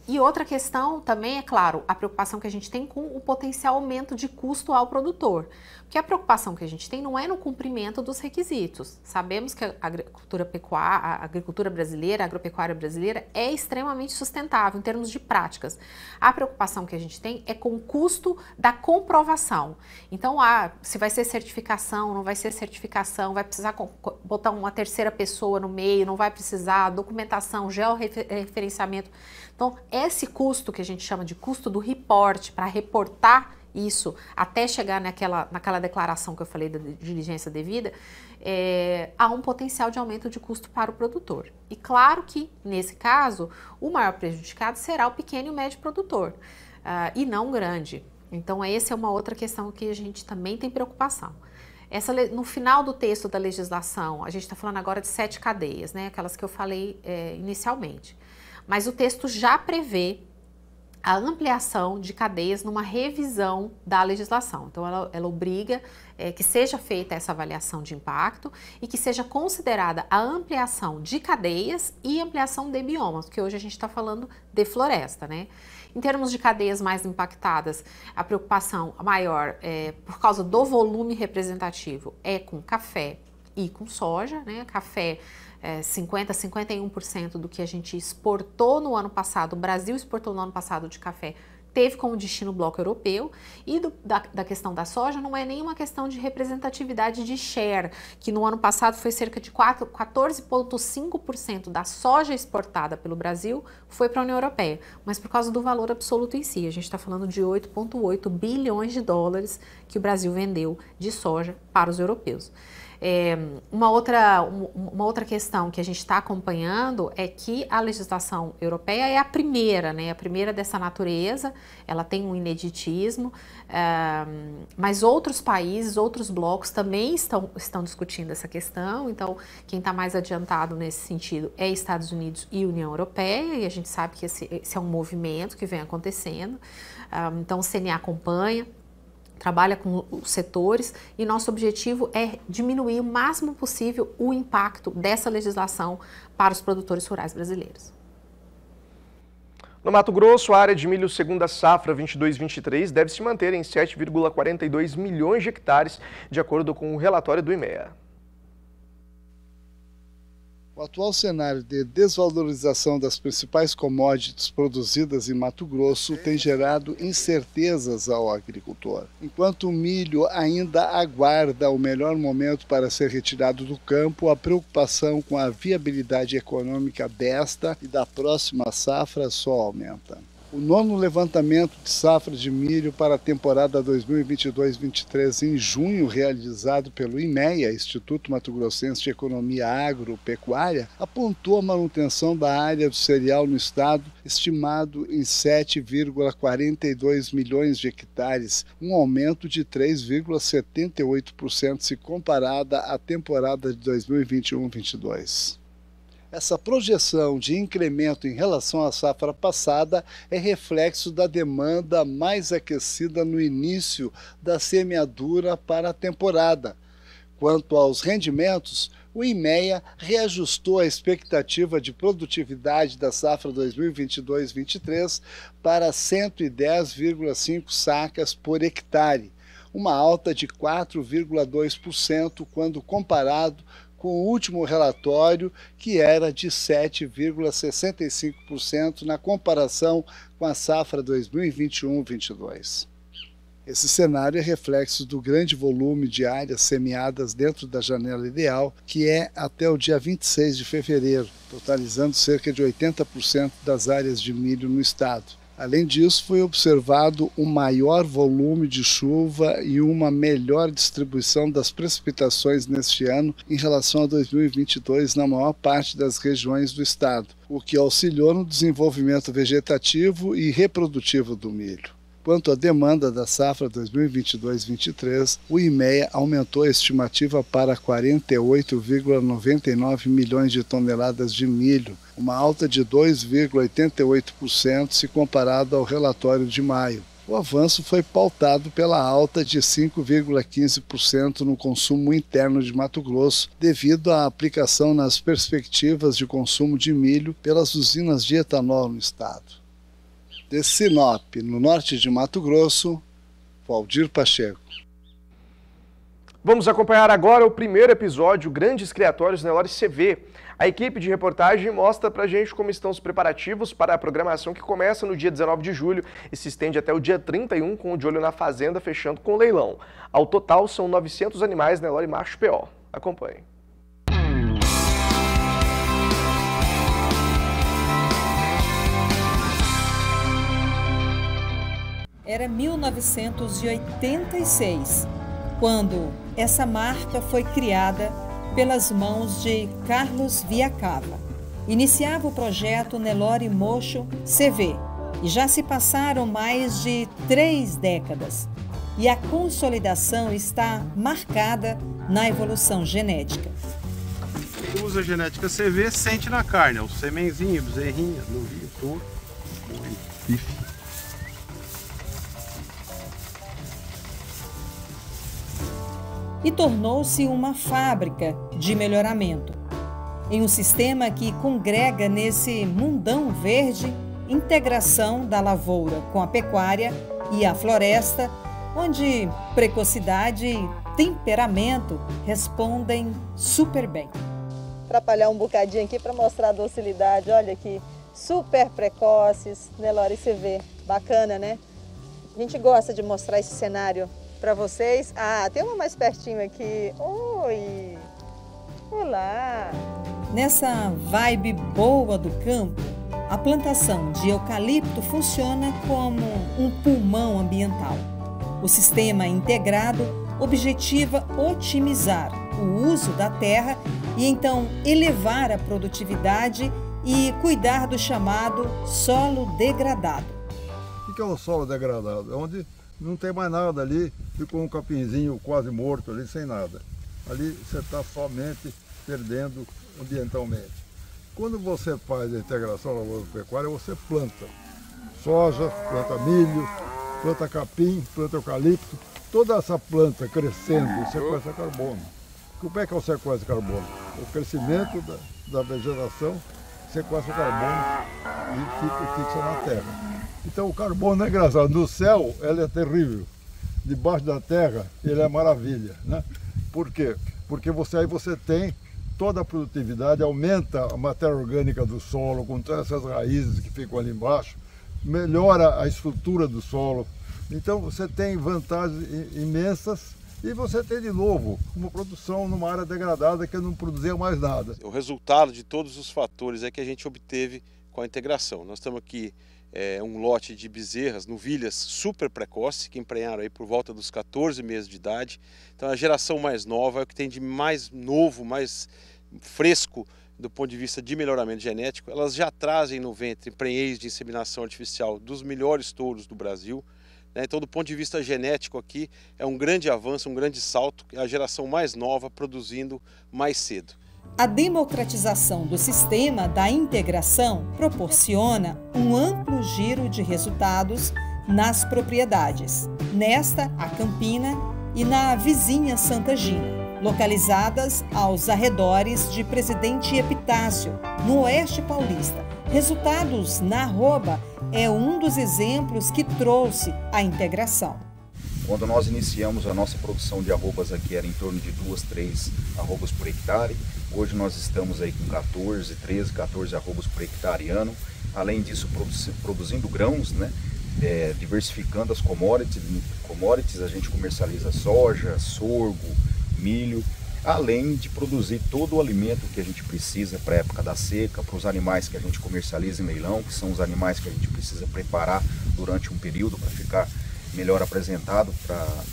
E outra questão também, é claro, a preocupação que a gente tem com o potencial aumento de custo ao produtor. Porque a preocupação que a gente tem não é no cumprimento dos requisitos. Sabemos que a agricultura brasileira, a agropecuária brasileira é extremamente sustentável em termos de práticas. A preocupação que a gente tem é com o custo da comprovação. Então, se vai ser certificação, não vai ser certificação, vai precisar botar uma terceira pessoa no meio, não vai precisar, documentação, georreferenciamento. Então, esse custo que a gente chama de custo do report, para reportar isso até chegar naquela declaração que eu falei da diligência devida, há um potencial de aumento de custo para o produtor. E claro que, nesse caso, o maior prejudicado será o pequeno e o médio produtor, e não o grande. Então, essa é uma outra questão que a gente também tem preocupação. No final do texto da legislação, a gente está falando agora de 7 cadeias, né? Aquelas que eu falei inicialmente. Mas o texto já prevê a ampliação de cadeias numa revisão da legislação. Então, ela obriga que seja feita essa avaliação de impacto e que seja considerada a ampliação de cadeias e ampliação de biomas, porque hoje a gente está falando de floresta, né? Em termos de cadeias mais impactadas, a preocupação maior, por causa do volume representativo, é com café e com soja, né? Café, 51% do que a gente exportou no ano passado, o Brasil exportou no ano passado de café, teve como destino o bloco europeu, e da questão da soja não é nenhuma questão de representatividade de share, que no ano passado foi cerca de 14,5% da soja exportada pelo Brasil foi para a União Europeia, mas por causa do valor absoluto em si, a gente está falando de 8,8 bilhões de dólares que o Brasil vendeu de soja para os europeus. Uma outra questão que a gente está acompanhando é que a legislação europeia é a primeira, né? A primeira dessa natureza, ela tem um ineditismo, mas outros países, outros blocos também estão discutindo essa questão. Então, quem está mais adiantado nesse sentido é Estados Unidos e União Europeia, e a gente sabe que esse é um movimento que vem acontecendo. Então, o CNA acompanha, trabalha com os setores, e nosso objetivo é diminuir o máximo possível o impacto dessa legislação para os produtores rurais brasileiros. No Mato Grosso, a área de milho segunda safra 22-23 deve se manter em 7,42 milhões de hectares, de acordo com o relatório do IMEA. O atual cenário de desvalorização das principais commodities produzidas em Mato Grosso tem gerado incertezas ao agricultor. Enquanto o milho ainda aguarda o melhor momento para ser retirado do campo, a preocupação com a viabilidade econômica desta e da próxima safra só aumenta. O 9º levantamento de safra de milho para a temporada 2022-23 em junho, realizado pelo IMEA, Instituto Mato Grossense de Economia Agropecuária, apontou a manutenção da área do cereal no estado, estimado em 7,42 milhões de hectares, um aumento de 3,78% se comparada à temporada de 2021-22. Essa projeção de incremento em relação à safra passada é reflexo da demanda mais aquecida no início da semeadura para a temporada. Quanto aos rendimentos, o IMEA reajustou a expectativa de produtividade da safra 2022-23 para 110,5 sacas por hectare, uma alta de 4,2% quando comparado com o último relatório, que era de 7,65% na comparação com a safra 2021-22. Esse cenário é reflexo do grande volume de áreas semeadas dentro da janela ideal, que é até o dia 26 de fevereiro, totalizando cerca de 80% das áreas de milho no estado. Além disso, foi observado um maior volume de chuva e uma melhor distribuição das precipitações neste ano em relação a 2022 na maior parte das regiões do estado, o que auxiliou no desenvolvimento vegetativo e reprodutivo do milho. Quanto à demanda da safra 2022-23, o IMEA aumentou a estimativa para 48,99 milhões de toneladas de milho, uma alta de 2,88% se comparado ao relatório de maio. O avanço foi pautado pela alta de 5,15% no consumo interno de Mato Grosso, devido à aplicação nas perspectivas de consumo de milho pelas usinas de etanol no estado. De Sinop, no norte de Mato Grosso, Valdir Pacheco. Vamos acompanhar agora o primeiro episódio, Grandes Criatórios Nelore CV. A equipe de reportagem mostra pra gente como estão os preparativos para a programação que começa no dia 19 de julho e se estende até o dia 31 com o De Olho na Fazenda, fechando com o leilão. Ao total, são 900 animais Nelore macho PO. Acompanhe. Era 1986, quando essa marca foi criada pelas mãos de Carlos Viacava. Iniciava o projeto Nelore Mocho CV e já se passaram mais de 3 décadas. E a consolidação está marcada na evolução genética. Quem usa genética CV sente na carne, o semenzinho, bezerrinha, novilho, touro, bife. e tornou-se uma fábrica de melhoramento. Em um sistema que congrega nesse mundão verde integração da lavoura com a pecuária e a floresta, onde precocidade e temperamento respondem super bem. Atrapalhar um bocadinho aqui para mostrar a docilidade, olha aqui, super precoces, né, Lori? Você vê, bacana, né? A gente gosta de mostrar esse cenário para vocês. Ah, tem uma mais pertinho aqui. Oi! Olá! Nessa vibe boa do campo, a plantação de eucalipto funciona como um pulmão ambiental. O sistema integrado objetiva otimizar o uso da terra e então elevar a produtividade e cuidar do chamado solo degradado. O que é o solo degradado? É onde não tem mais nada ali, ficou um capinzinho quase morto ali, sem nada. Ali você está somente perdendo ambientalmente. Quando você faz a integração lavoura-pecuária, você planta soja, planta milho, planta capim, planta eucalipto. Toda essa planta crescendo sequestra carbono. Como é que é o sequestro de carbono? O crescimento da vegetação sequestra o carbono e fixa na terra. Então o carbono é engraçado. No céu ele é terrível. Debaixo da terra ele é maravilha, né? Por quê? Porque aí você tem toda a produtividade, aumenta a matéria orgânica do solo, com todas essas raízes que ficam ali embaixo, melhora a estrutura do solo. Então você tem vantagens imensas e você tem de novo uma produção numa área degradada que não produzia mais nada. O resultado de todos os fatores é que a gente obteve com a integração. Nós estamos aqui um lote de bezerras, novilhas super precoces, que emprenharam aí por volta dos 14 meses de idade. Então a geração mais nova é o que tem de mais novo, mais fresco do ponto de vista de melhoramento genético. Elas já trazem no ventre prenhez de inseminação artificial dos melhores touros do Brasil. Então, do ponto de vista genético aqui, é um grande avanço, um grande salto, a geração mais nova produzindo mais cedo. A democratização do sistema da integração proporciona um amplo giro de resultados nas propriedades, nesta, a Campina, e na vizinha Santa Gina, localizadas aos arredores de Presidente Epitácio, no Oeste Paulista. Resultados na arroba é um dos exemplos que trouxe a integração. Quando nós iniciamos a nossa produção de arrobas aqui era em torno de 2, 3 arrobas por hectare. Hoje nós estamos aí com 14 arrobas por hectare ano. Além disso, produzindo grãos, né? Diversificando as commodities, a gente comercializa soja, sorgo, milho, além de produzir todo o alimento que a gente precisa para a época da seca, para os animais que a gente comercializa em leilão, que são os animais que a gente precisa preparar durante um período para ficar melhor apresentado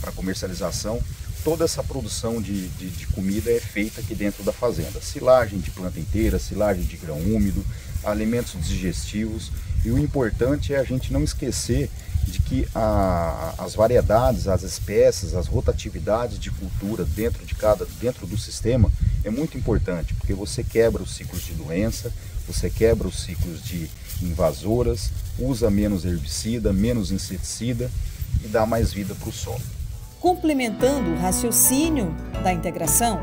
para comercialização. Toda essa produção de comida é feita aqui dentro da fazenda. Silagem de planta inteira, silagem de grão úmido, alimentos digestivos. E o importante é a gente não esquecer de que as variedades, as espécies, as rotatividades de cultura dentro do sistema é muito importante, porque você quebra os ciclos de doença, você quebra os ciclos de invasoras, usa menos herbicida, menos inseticida e dá mais vida para o solo. Complementando o raciocínio da integração,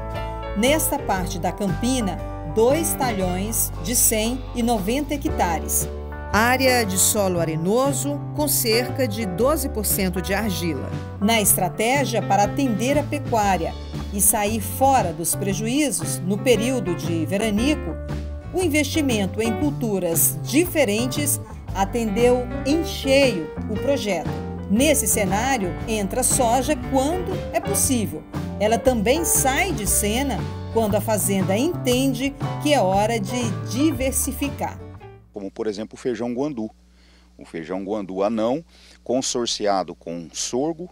nesta parte da Campina, 2 talhões de 100 e 90 hectares. Área de solo arenoso com cerca de 12% de argila. Na estratégia para atender a pecuária e sair fora dos prejuízos no período de veranico, o investimento em culturas diferentes atendeu em cheio o projeto. Nesse cenário, entra a soja quando é possível. Ela também sai de cena quando a fazenda entende que é hora de diversificar. Como, por exemplo, o feijão guandu. O feijão guandu anão, consorciado com sorgo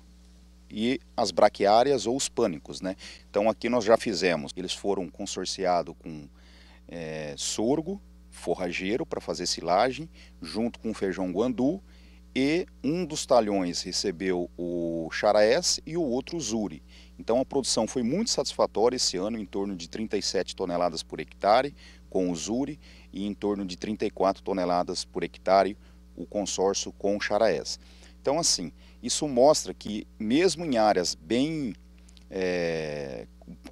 e as braquiárias ou os pânicos, né? Então aqui nós já fizemos, eles foram consorciados com sorgo, forrageiro para fazer silagem, junto com o feijão guandu, e um dos talhões recebeu o charaés e o outro o zuri. Então a produção foi muito satisfatória esse ano, em torno de 37 toneladas por hectare com o zuri e em torno de 34 toneladas por hectare o consórcio com o charaés. Então assim, isso mostra que mesmo em áreas bem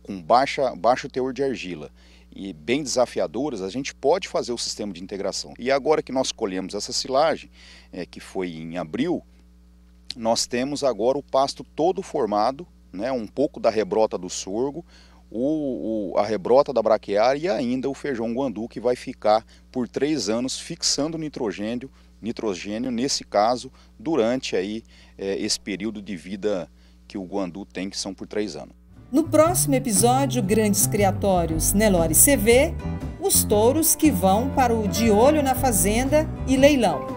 com baixo teor de argila e bem desafiadoras, a gente pode fazer o sistema de integração. E agora que nós colhemos essa silagem, que foi em abril, nós temos agora o pasto todo formado, né, um pouco da rebrota do sorgo, a rebrota da braquiária e ainda o feijão guandu, que vai ficar por 3 anos fixando nitrogênio, nesse caso, durante aí, esse período de vida que o guandu tem, que são por 3 anos. No próximo episódio, Grandes Criatórios Nelore CV, os touros que vão para o De Olho na Fazenda e leilão,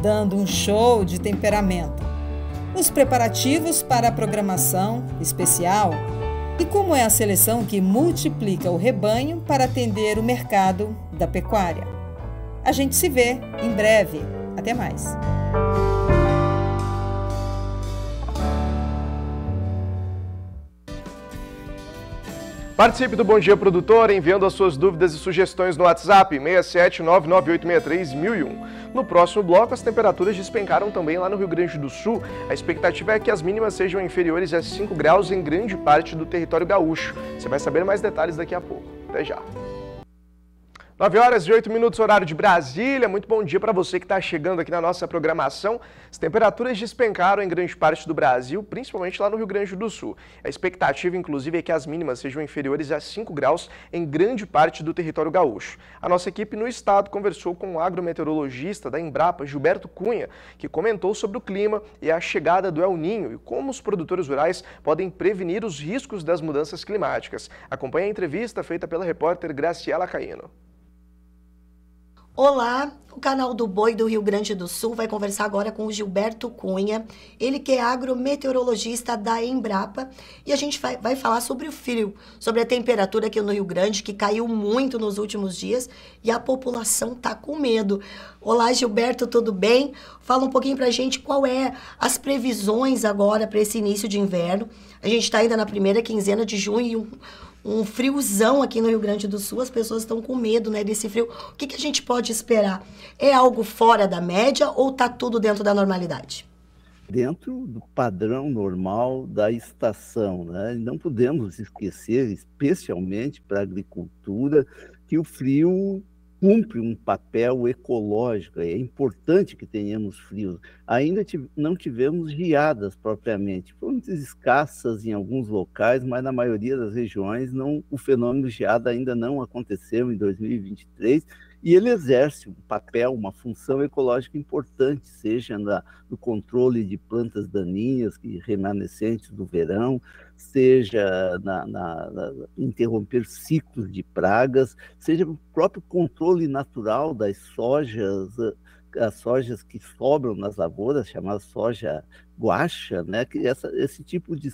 dando um show de temperamento. Os preparativos para a programação especial e como é a seleção que multiplica o rebanho para atender o mercado da pecuária. A gente se vê em breve. Até mais. Participe do Bom Dia Produtor enviando as suas dúvidas e sugestões no WhatsApp 67998631001. No próximo bloco, as temperaturas despencaram também lá no Rio Grande do Sul. A expectativa é que as mínimas sejam inferiores a 5 graus em grande parte do território gaúcho. Você vai saber mais detalhes daqui a pouco. Até já. 9h08, horário de Brasília. Muito bom dia para você que está chegando aqui na nossa programação. As temperaturas despencaram em grande parte do Brasil, principalmente lá no Rio Grande do Sul. A expectativa, inclusive, é que as mínimas sejam inferiores a 5 graus em grande parte do território gaúcho. A nossa equipe no estado conversou com o agrometeorologista da Embrapa, Gilberto Cunha, que comentou sobre o clima e a chegada do El Ninho e como os produtores rurais podem prevenir os riscos das mudanças climáticas. Acompanhe a entrevista feita pela repórter Graciela Caino. Olá, o canal do Boi do Rio Grande do Sul vai conversar agora com o Gilberto Cunha, ele que é agrometeorologista da Embrapa, e a gente vai falar sobre o frio, sobre a temperatura aqui no Rio Grande, que caiu muito nos últimos dias e a população tá com medo. Olá, Gilberto, tudo bem? Fala um pouquinho pra gente qual é as previsões agora para esse início de inverno. A gente está ainda na primeira quinzena de junho e um friozão aqui no Rio Grande do Sul, as pessoas estão com medo, né, desse frio. O que a gente pode esperar? É algo fora da média ou está tudo dentro da normalidade? Dentro do padrão normal da estação, né? Não podemos esquecer, especialmente para a agricultura, que o frio cumpre um papel ecológico. É importante que tenhamos frios. Ainda não tivemos geadas propriamente. Foram escassas em alguns locais, mas na maioria das regiões o fenômeno geada ainda não aconteceu em 2023, e ele exerce um papel, uma função ecológica importante, seja no controle de plantas daninhas remanescentes do verão, seja interromper ciclos de pragas, seja o próprio controle natural das sojas, as sojas que sobram nas lavouras, chamada soja guaxa, né? Que esse tipo de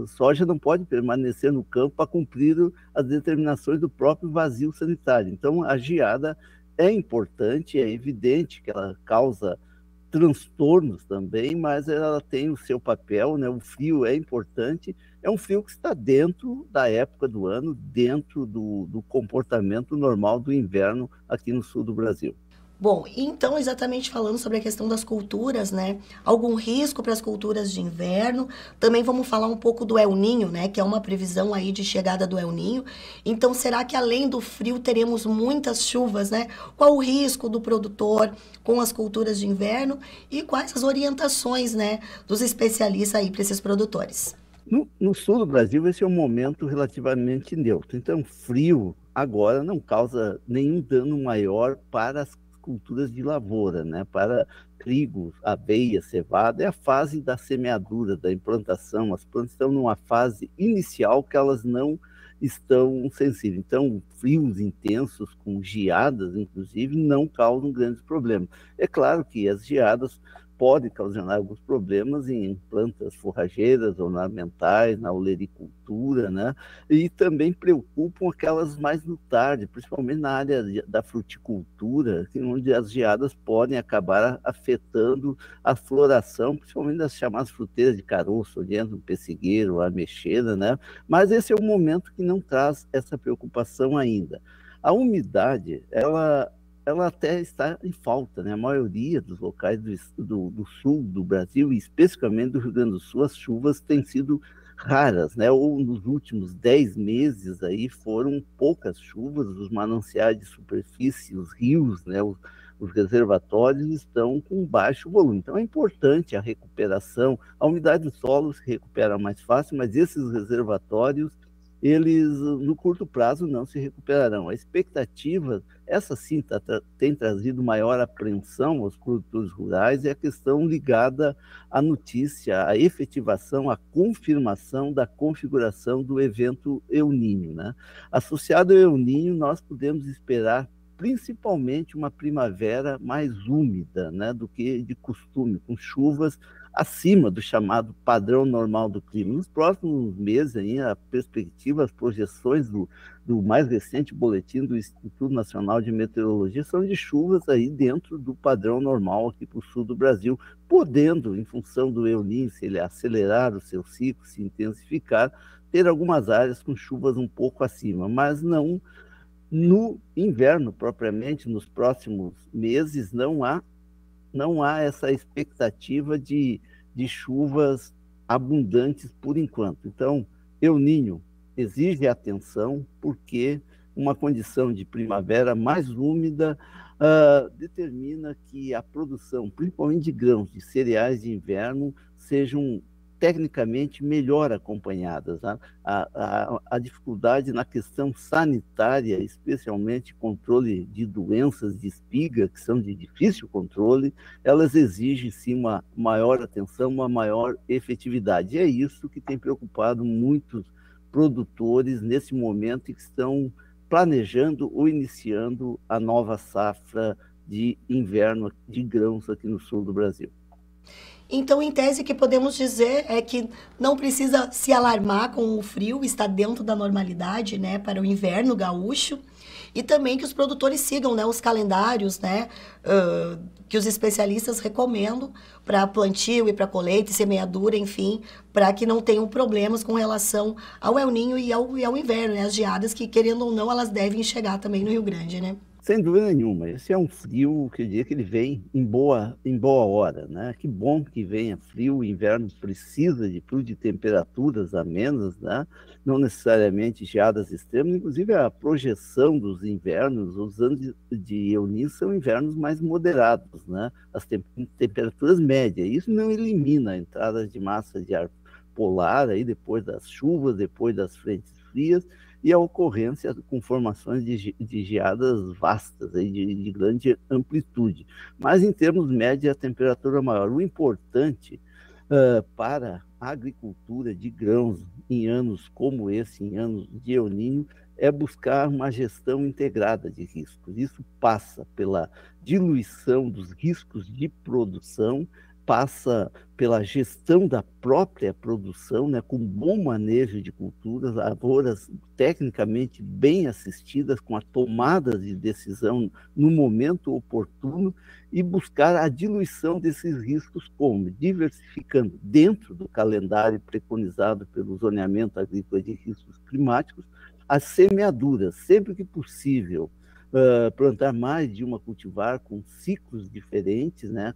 soja não pode permanecer no campo para cumprir as determinações do próprio vazio sanitário. Então, a geada é importante, é evidente que ela causa transtornos também, mas ela tem o seu papel, né? O frio é importante, é um frio que está dentro da época do ano, dentro do comportamento normal do inverno aqui no sul do Brasil. Bom, então exatamente falando sobre a questão das culturas, né? Algum risco para as culturas de inverno. Também vamos falar um pouco do El Ninho, né? Que é uma previsão aí de chegada do El Ninho. Então, será que além do frio teremos muitas chuvas, né? Qual o risco do produtor com as culturas de inverno e quais as orientações, né, dos especialistas aí para esses produtores? No sul do Brasil, esse é um momento relativamente neutro. Então, frio agora não causa nenhum dano maior para as culturas de lavoura, né? Para trigo, aveia, cevada, é a fase da semeadura, da implantação. As plantas estão numa fase inicial que elas não estão sensíveis. Então, frios intensos, com geadas, inclusive, não causam grandes problemas. É claro que as geadas podem causar alguns problemas em plantas forrageiras, ornamentais, na olericultura, né? E também preocupam aquelas mais no tarde, principalmente na área da fruticultura, onde as geadas podem acabar afetando a floração, principalmente das chamadas fruteiras de caroço, oriendo o pessigueiro, a ameixeira, né? Mas esse é um momento que não traz essa preocupação ainda. A umidade, ela até está em falta, né? A maioria dos locais do sul do Brasil, e especificamente do Rio Grande do Sul, as chuvas têm sido raras, né? Ou nos últimos 10 meses aí foram poucas chuvas, os mananciais de superfície, os rios, né? Os reservatórios estão com baixo volume. Então é importante a recuperação. A umidade do solo se recupera mais fácil, mas esses reservatórios, eles no curto prazo não se recuperarão. A expectativa, essa sim tem trazido maior apreensão aos produtores rurais, é a questão ligada à notícia, à efetivação, à confirmação da configuração do evento El Niño, né? Associado ao El Niño, nós podemos esperar principalmente uma primavera mais úmida, né, do que de costume, com chuvas acima do chamado padrão normal do clima. Nos próximos meses, aí, a perspectiva, as projeções do mais recente boletim do Instituto Nacional de Meteorologia são de chuvas aí dentro do padrão normal aqui para o sul do Brasil, podendo, em função do El Niño, se ele acelerar o seu ciclo, se intensificar, ter algumas áreas com chuvas um pouco acima, mas não no inverno propriamente, nos próximos meses, não há essa expectativa de chuvas abundantes por enquanto. Então, El Niño exige atenção, porque uma condição de primavera mais úmida determina que a produção, principalmente de grãos, de cereais de inverno, sejam tecnicamente melhor acompanhadas. A dificuldade na questão sanitária, especialmente controle de doenças de espiga, que são de difícil controle, elas exigem sim uma maior atenção, uma maior efetividade. E é isso que tem preocupado muitos produtores nesse momento e que estão planejando ou iniciando a nova safra de inverno de grãos aqui no sul do Brasil. Então, em tese, o que podemos dizer é que não precisa se alarmar com o frio, está dentro da normalidade, né, para o inverno gaúcho, e também que os produtores sigam, né, os calendários, né, que os especialistas recomendam para plantio e para colheita e semeadura, enfim, para que não tenham problemas com relação ao El Niño e ao inverno, né, as geadas que, querendo ou não, elas devem chegar também no Rio Grande, né? Sem dúvida nenhuma, esse é um frio que eu diria que ele vem em boa hora, né? Que bom que venha frio, o inverno precisa de frio, de temperaturas amenas, né? Não necessariamente geadas extremas, inclusive a projeção dos invernos, os anos de El Niño são invernos mais moderados, né? As temperaturas médias, isso não elimina a entrada de massa de ar polar aí depois das chuvas, depois das frentes frias, e a ocorrência com formações de geadas vastas, aí, de grande amplitude. Mas, em termos médios, a temperatura maior. O importante para a agricultura de grãos em anos como esse, em anos de El Niño, é buscar uma gestão integrada de riscos. Isso passa pela diluição dos riscos de produção, passa pela gestão da própria produção, né, com bom manejo de culturas, lavouras tecnicamente bem assistidas, com a tomada de decisão no momento oportuno, e buscar a diluição desses riscos como? Diversificando dentro do calendário preconizado pelo zoneamento agrícola de riscos climáticos, as semeaduras, sempre que possível, plantar mais de uma cultivar com ciclos diferentes, né?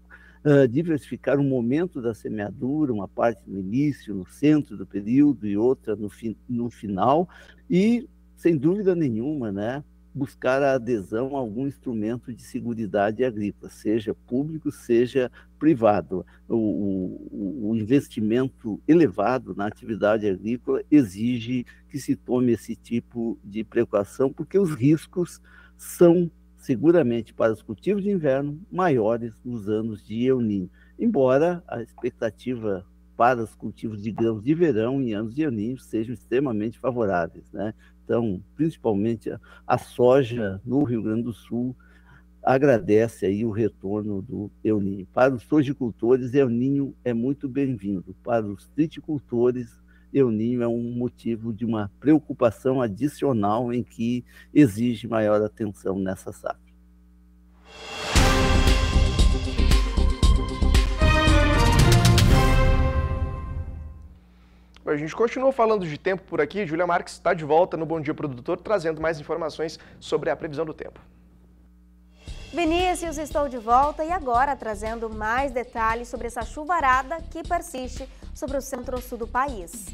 Diversificar o momento da semeadura, uma parte no início, no centro do período e outra no final, e, sem dúvida nenhuma, né, buscar a adesão a algum instrumento de seguridade agrícola, seja público, seja privado. O investimento elevado na atividade agrícola exige que se tome esse tipo de precaução, porque os riscos são seguramente para os cultivos de inverno maiores nos anos de El Niño, embora a expectativa para os cultivos de grãos de verão em anos de El Niño sejam extremamente favoráveis, né? Então, principalmente a soja no Rio Grande do Sul agradece aí o retorno do El Niño. Para os sojicultores, El Niño é muito bem-vindo. Para os triticultores, El Niño é um motivo de uma preocupação adicional em que exige maior atenção nessa safra. A gente continua falando de tempo por aqui. Júlia Marques está de volta no Bom Dia Produtor, trazendo mais informações sobre a previsão do tempo. Vinícius, estou de volta e agora trazendo mais detalhes sobre essa chuvarada que persiste sobre o centro-sul do país.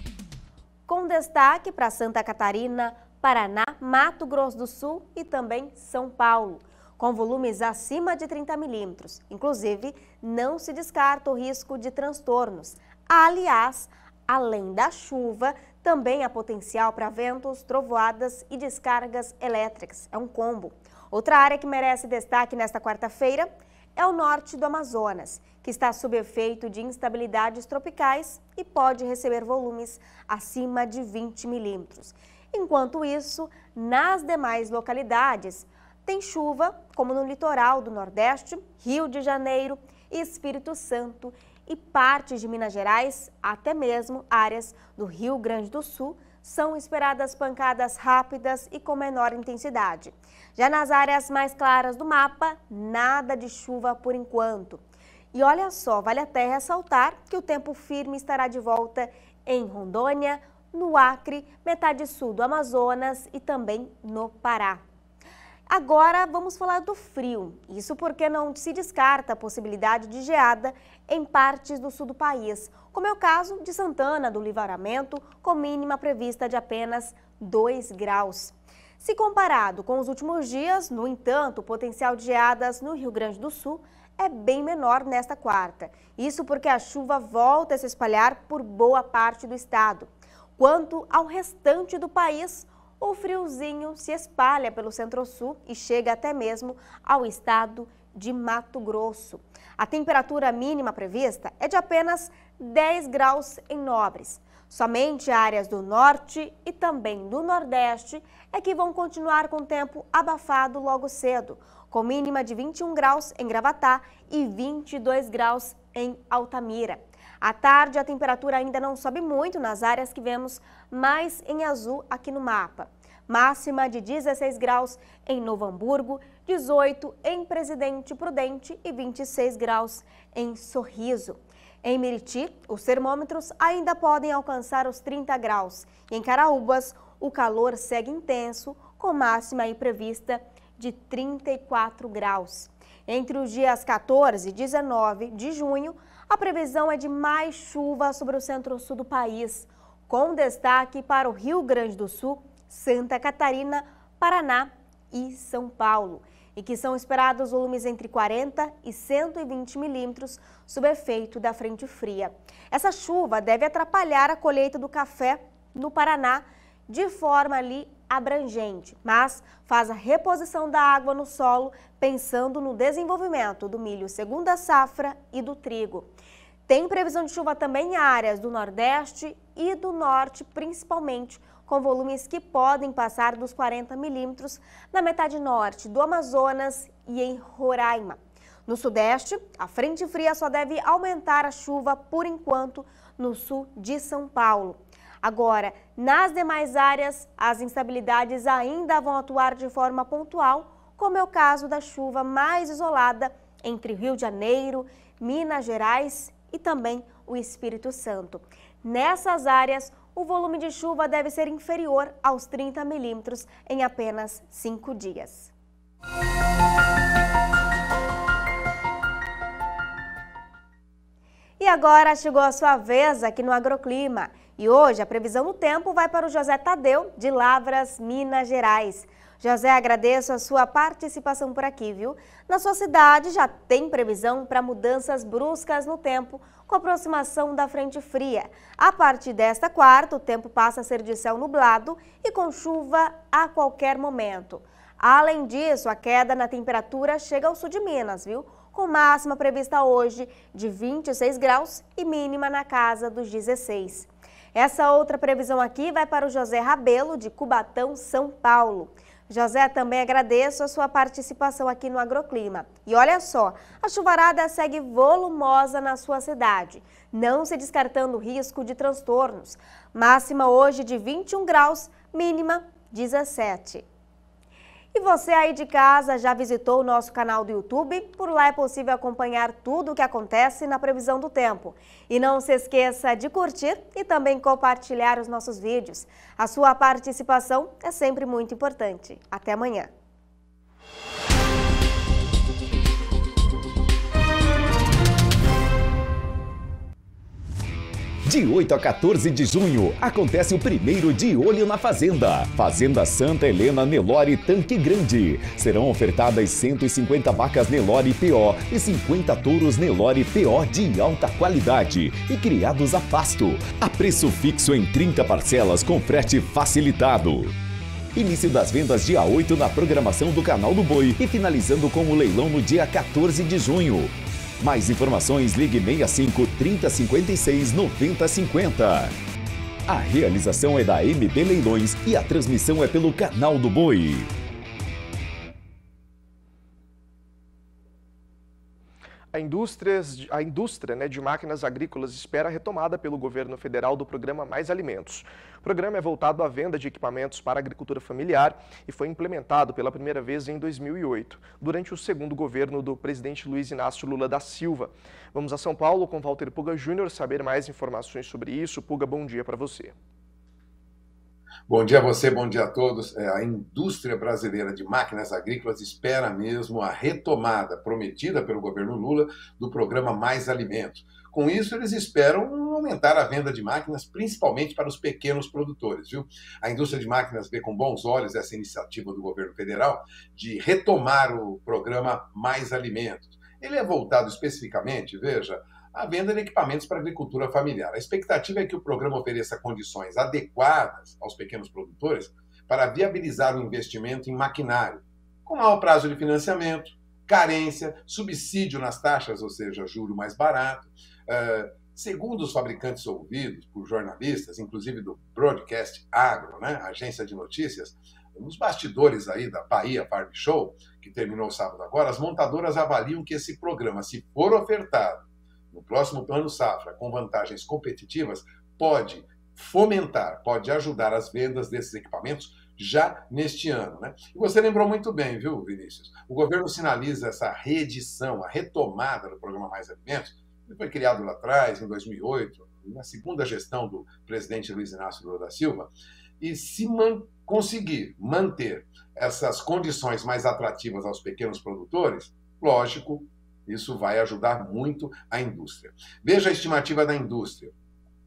com destaque para Santa Catarina, Paraná, Mato Grosso do Sul e também São Paulo, com volumes acima de 30 milímetros. Inclusive, não se descarta o risco de transtornos. Aliás, além da chuva, também há potencial para ventos, trovoadas e descargas elétricas. É um combo. Outra área que merece destaque nesta quarta-feira é o norte do Amazonas, que está sob efeito de instabilidades tropicais e pode receber volumes acima de 20 milímetros. Enquanto isso, nas demais localidades, tem chuva, como no litoral do Nordeste, Rio de Janeiro, Espírito Santo e partes de Minas Gerais, até mesmo áreas do Rio Grande do Sul, são esperadas pancadas rápidas e com menor intensidade. Já nas áreas mais claras do mapa, nada de chuva por enquanto. E olha só, vale até ressaltar que o tempo firme estará de volta em Rondônia, no Acre, metade sul do Amazonas e também no Pará. Agora vamos falar do frio, isso porque não se descarta a possibilidade de geada em partes do sul do país, como é o caso de Santana do Livramento, com mínima prevista de apenas 2 graus. Se comparado com os últimos dias, no entanto, o potencial de geadas no Rio Grande do Sul é bem menor nesta quarta. Isso porque a chuva volta a se espalhar por boa parte do estado. Quanto ao restante do país, o friozinho se espalha pelo centro-sul e chega até mesmo ao estado de Mato Grosso. A temperatura mínima prevista é de apenas 10 graus em Nobres. Somente áreas do norte e também do nordeste é que vão continuar com tempo abafado logo cedo, com mínima de 21 graus em Gravatá e 22 graus em Altamira. À tarde, a temperatura ainda não sobe muito nas áreas que vemos mais em azul aqui no mapa. Máxima de 16 graus em Novo Hamburgo, 18 em Presidente Prudente e 26 graus em Sorriso. Em Meriti, os termômetros ainda podem alcançar os 30 graus. E em Caraúbas, o calor segue intenso, com máxima aí prevista de 34 graus. Entre os dias 14 e 19 de junho, a previsão é de mais chuva sobre o centro-sul do país, com destaque para o Rio Grande do Sul, Santa Catarina, Paraná e São Paulo, e que são esperados volumes entre 40 e 120 milímetros sob efeito da frente fria. Essa chuva deve atrapalhar a colheita do café no Paraná de forma ali abrangente, mas faz a reposição da água no solo pensando no desenvolvimento do milho segunda safra e do trigo. Tem previsão de chuva também em áreas do Nordeste e do Norte, principalmente, com volumes que podem passar dos 40 milímetros na metade norte do Amazonas e em Roraima. No Sudeste, a frente fria só deve aumentar a chuva por enquanto no sul de São Paulo. Agora, nas demais áreas, as instabilidades ainda vão atuar de forma pontual, como é o caso da chuva mais isolada entre Rio de Janeiro, Minas Gerais e também o Espírito Santo. Nessas áreas, o volume de chuva deve ser inferior aos 30 milímetros em apenas 5 dias. E agora chegou a sua vez aqui no Agroclima. E hoje a previsão do tempo vai para o José Tadeu, de Lavras, Minas Gerais. José, agradeço a sua participação por aqui, viu? Na sua cidade já tem previsão para mudanças bruscas no tempo, com a aproximação da frente fria. A partir desta quarta, o tempo passa a ser de céu nublado e com chuva a qualquer momento. Além disso, a queda na temperatura chega ao sul de Minas, viu? Com máxima prevista hoje de 26 graus e mínima na casa dos 16. Essa outra previsão aqui vai para o José Rabelo, de Cubatão, São Paulo. José, também agradeço a sua participação aqui no Agroclima. E olha só, a chuvarada segue volumosa na sua cidade, não se descartando o risco de transtornos. Máxima hoje de 21 graus, mínima 17. E você aí de casa já visitou o nosso canal do YouTube? Por lá é possível acompanhar tudo o que acontece na previsão do tempo. E não se esqueça de curtir e também compartilhar os nossos vídeos. A sua participação é sempre muito importante. Até amanhã. De 8 a 14 de junho, acontece o primeiro De Olho na Fazenda. Fazenda Santa Helena Nelore Tanque Grande. Serão ofertadas 150 vacas Nelore PO e 50 touros Nelore PO de alta qualidade e criados a pasto. A preço fixo em 30 parcelas com frete facilitado. Início das vendas dia 8 na programação do Canal do Boi e finalizando com o leilão no dia 14 de junho. Mais informações, ligue 65 30 56 90 50. A realização é da MB Leilões e a transmissão é pelo Canal do Boi. A indústria de máquinas agrícolas espera a retomada pelo governo federal do programa Mais Alimentos. O programa é voltado à venda de equipamentos para a agricultura familiar e foi implementado pela primeira vez em 2008, durante o segundo governo do presidente Luiz Inácio Lula da Silva. Vamos a São Paulo com Walter Puga Júnior saber mais informações sobre isso. Puga, bom dia para você. Bom dia a você, bom dia a todos. A indústria brasileira de máquinas agrícolas espera mesmo a retomada prometida pelo governo Lula do programa Mais Alimentos. Com isso, eles esperam aumentar a venda de máquinas, principalmente para os pequenos produtores, viu? A indústria de máquinas vê com bons olhos essa iniciativa do governo federal de retomar o programa Mais Alimentos. Ele é voltado especificamente, veja, a venda de equipamentos para a agricultura familiar. A expectativa é que o programa ofereça condições adequadas aos pequenos produtores para viabilizar o investimento em maquinário, com maior prazo de financiamento, carência, subsídio nas taxas, ou seja, juro mais barato. Segundo os fabricantes ouvidos por jornalistas, inclusive do Broadcast Agro, né, agência de notícias, nos bastidores aí da Bahia Farm Show, que terminou sábado agora, as montadoras avaliam que esse programa, se for ofertado no próximo Plano Safra, com vantagens competitivas, pode fomentar, pode ajudar as vendas desses equipamentos já neste ano, né? E você lembrou muito bem, viu, Vinícius? O governo sinaliza essa reedição, a retomada do programa Mais Alimentos, que foi criado lá atrás, em 2008, na segunda gestão do presidente Luiz Inácio Lula da Silva, e se conseguir manter essas condições mais atrativas aos pequenos produtores, lógico, isso vai ajudar muito a indústria. Veja a estimativa da indústria.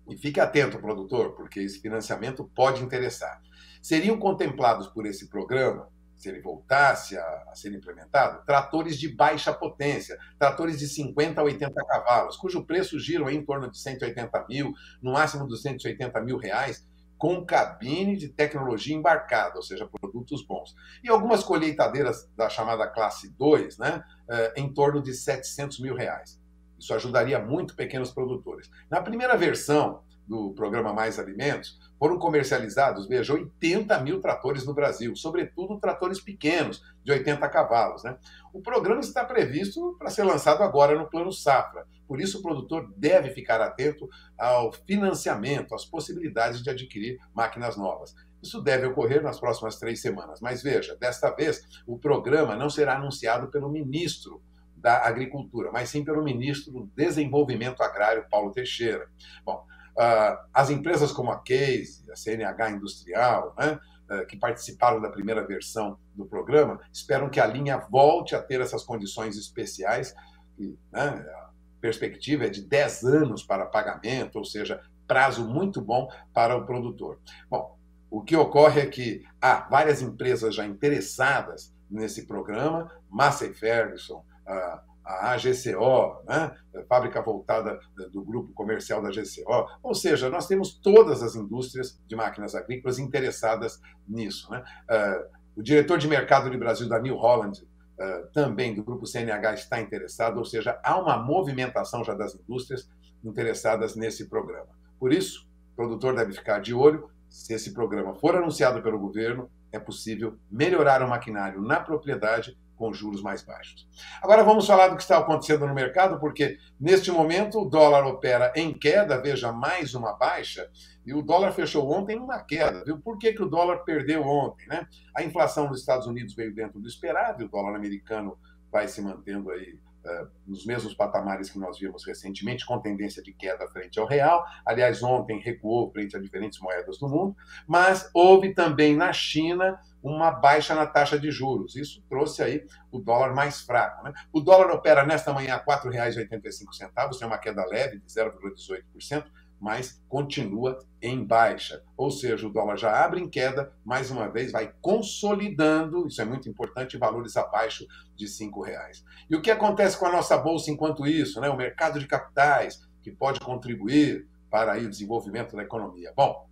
E fique atento, produtor, porque esse financiamento pode interessar. Seriam contemplados por esse programa, se ele voltasse a ser implementado, tratores de baixa potência, tratores de 50 a 80 cavalos, cujo preço gira em torno de 180 mil, no máximo 280 mil reais, com cabine de tecnologia embarcada, ou seja, produtos bons. E algumas colheitadeiras da chamada classe 2, né, em torno de 700 mil reais. Isso ajudaria muito pequenos produtores. Na primeira versão do programa Mais Alimentos, foram comercializados, veja, 80 mil tratores no Brasil, sobretudo tratores pequenos, de 80 cavalos. Né? O programa está previsto para ser lançado agora no Plano Safra. Por isso, o produtor deve ficar atento ao financiamento, às possibilidades de adquirir máquinas novas. Isso deve ocorrer nas próximas 3 semanas. Mas veja, desta vez, o programa não será anunciado pelo ministro da Agricultura, mas sim pelo ministro do Desenvolvimento Agrário, Paulo Teixeira. Bom, as empresas como a Case, a CNH Industrial, né, que participaram da primeira versão do programa, esperam que a linha volte a ter essas condições especiais. E, né, a perspectiva é de 10 anos para pagamento, ou seja, prazo muito bom para o produtor. Bom, o que ocorre é que há várias empresas já interessadas nesse programa, Massey Ferguson, a AGCO, né? A fábrica voltada do grupo comercial da GCO, ou seja, nós temos todas as indústrias de máquinas agrícolas interessadas nisso. Né? O diretor de mercado de Brasil da New Holland, também do grupo CNH, está interessado, ou seja, há uma movimentação já das indústrias interessadas nesse programa. Por isso, o produtor deve ficar de olho, se esse programa for anunciado pelo governo, é possível melhorar o maquinário na propriedade com juros mais baixos. Agora vamos falar do que está acontecendo no mercado, porque neste momento o dólar opera em queda, veja, mais uma baixa, e o dólar fechou ontem numa queda, viu? Por que o dólar perdeu ontem, né? A inflação nos Estados Unidos veio dentro do esperado, e o dólar americano vai se mantendo aí nos mesmos patamares que nós vimos recentemente, com tendência de queda frente ao real. Aliás, ontem recuou frente a diferentes moedas do mundo, mas houve também na China uma baixa na taxa de juros. Isso trouxe aí o dólar mais fraco. Né? O dólar opera nesta manhã a R$ 4,85, tem uma queda leve de 0,18%, mas continua em baixa. Ou seja, o dólar já abre em queda, mais uma vez vai consolidando, isso é muito importante, valores abaixo de R$ 5,00. E o que acontece com a nossa bolsa enquanto isso, né? O mercado de capitais, que pode contribuir para aí o desenvolvimento da economia. Bom,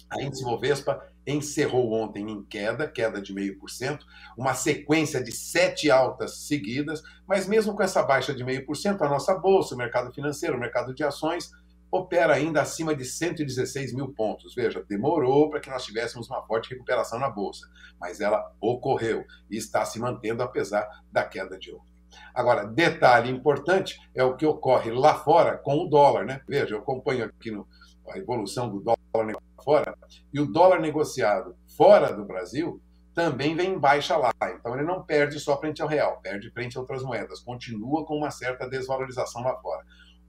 a índice Bovespa encerrou ontem em queda de 0,5%, uma sequência de 7 altas seguidas, mas mesmo com essa baixa de 0,5%, a nossa bolsa, o mercado financeiro, o mercado de ações, opera ainda acima de 116 mil pontos. Veja, demorou para que nós tivéssemos uma forte recuperação na bolsa, mas ela ocorreu e está se mantendo apesar da queda de ontem. Agora, detalhe importante é o que ocorre lá fora com o dólar, né? Veja, eu acompanho aqui a evolução do dólar fora, e o dólar negociado fora do Brasil também vem em baixa lá. Então ele não perde só frente ao real, perde frente a outras moedas, continua com uma certa desvalorização lá fora.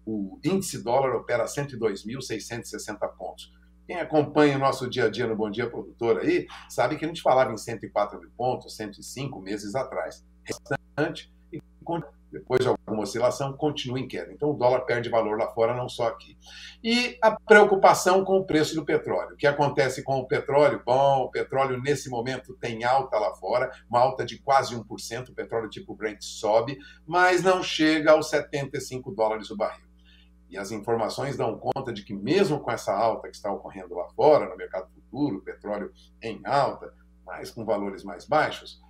O índice dólar opera 102.660 pontos. Quem acompanha o nosso dia a dia no Bom Dia Produtor aí, sabe que a gente falava em 104 mil pontos, 105 meses atrás. Restante, e depois de alguma oscilação, continua em queda. Então o dólar perde valor lá fora, não só aqui. E a preocupação com o preço do petróleo. O que acontece com o petróleo? Bom, o petróleo nesse momento tem alta lá fora, uma alta de quase 1%, o petróleo tipo Brent sobe, mas não chega aos $75 o barril. E as informações dão conta de que mesmo com essa alta que está ocorrendo lá fora, no mercado futuro, o petróleo em alta, mas com valores mais baixos,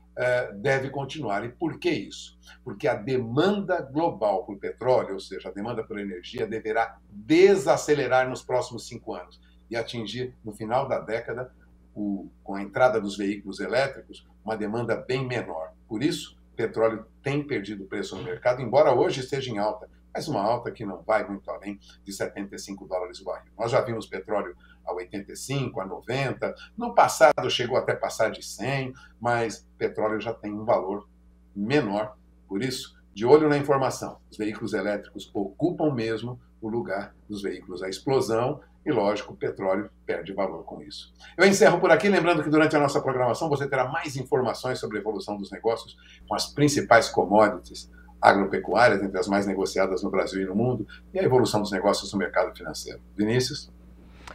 deve continuar. E por que isso? Porque a demanda global por petróleo, ou seja, a demanda por energia, deverá desacelerar nos próximos 5 anos e atingir, no final da década, com a entrada dos veículos elétricos, uma demanda bem menor. Por isso, o petróleo tem perdido preço no mercado, embora hoje esteja em alta, mas uma alta que não vai muito além de $75 o barril. Nós já vimos petróleo a 85, a 90, no passado chegou até passar de 100, mas petróleo já tem um valor menor. Por isso, de olho na informação, os veículos elétricos ocupam mesmo o lugar dos veículos a explosão e, lógico, o petróleo perde valor com isso. Eu encerro por aqui, lembrando que durante a nossa programação você terá mais informações sobre a evolução dos negócios com as principais commodities agropecuárias, entre as mais negociadas no Brasil e no mundo, e a evolução dos negócios no mercado financeiro. Vinícius?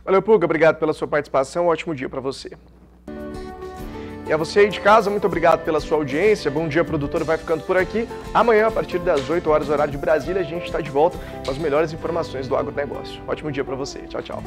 Valeu, Puga. Obrigado pela sua participação. Um ótimo dia para você. E a você aí de casa, muito obrigado pela sua audiência. Bom Dia Produtor vai ficando por aqui. Amanhã, a partir das 8 horas, horário de Brasília, a gente está de volta com as melhores informações do agronegócio. Ótimo dia para você. Tchau, tchau.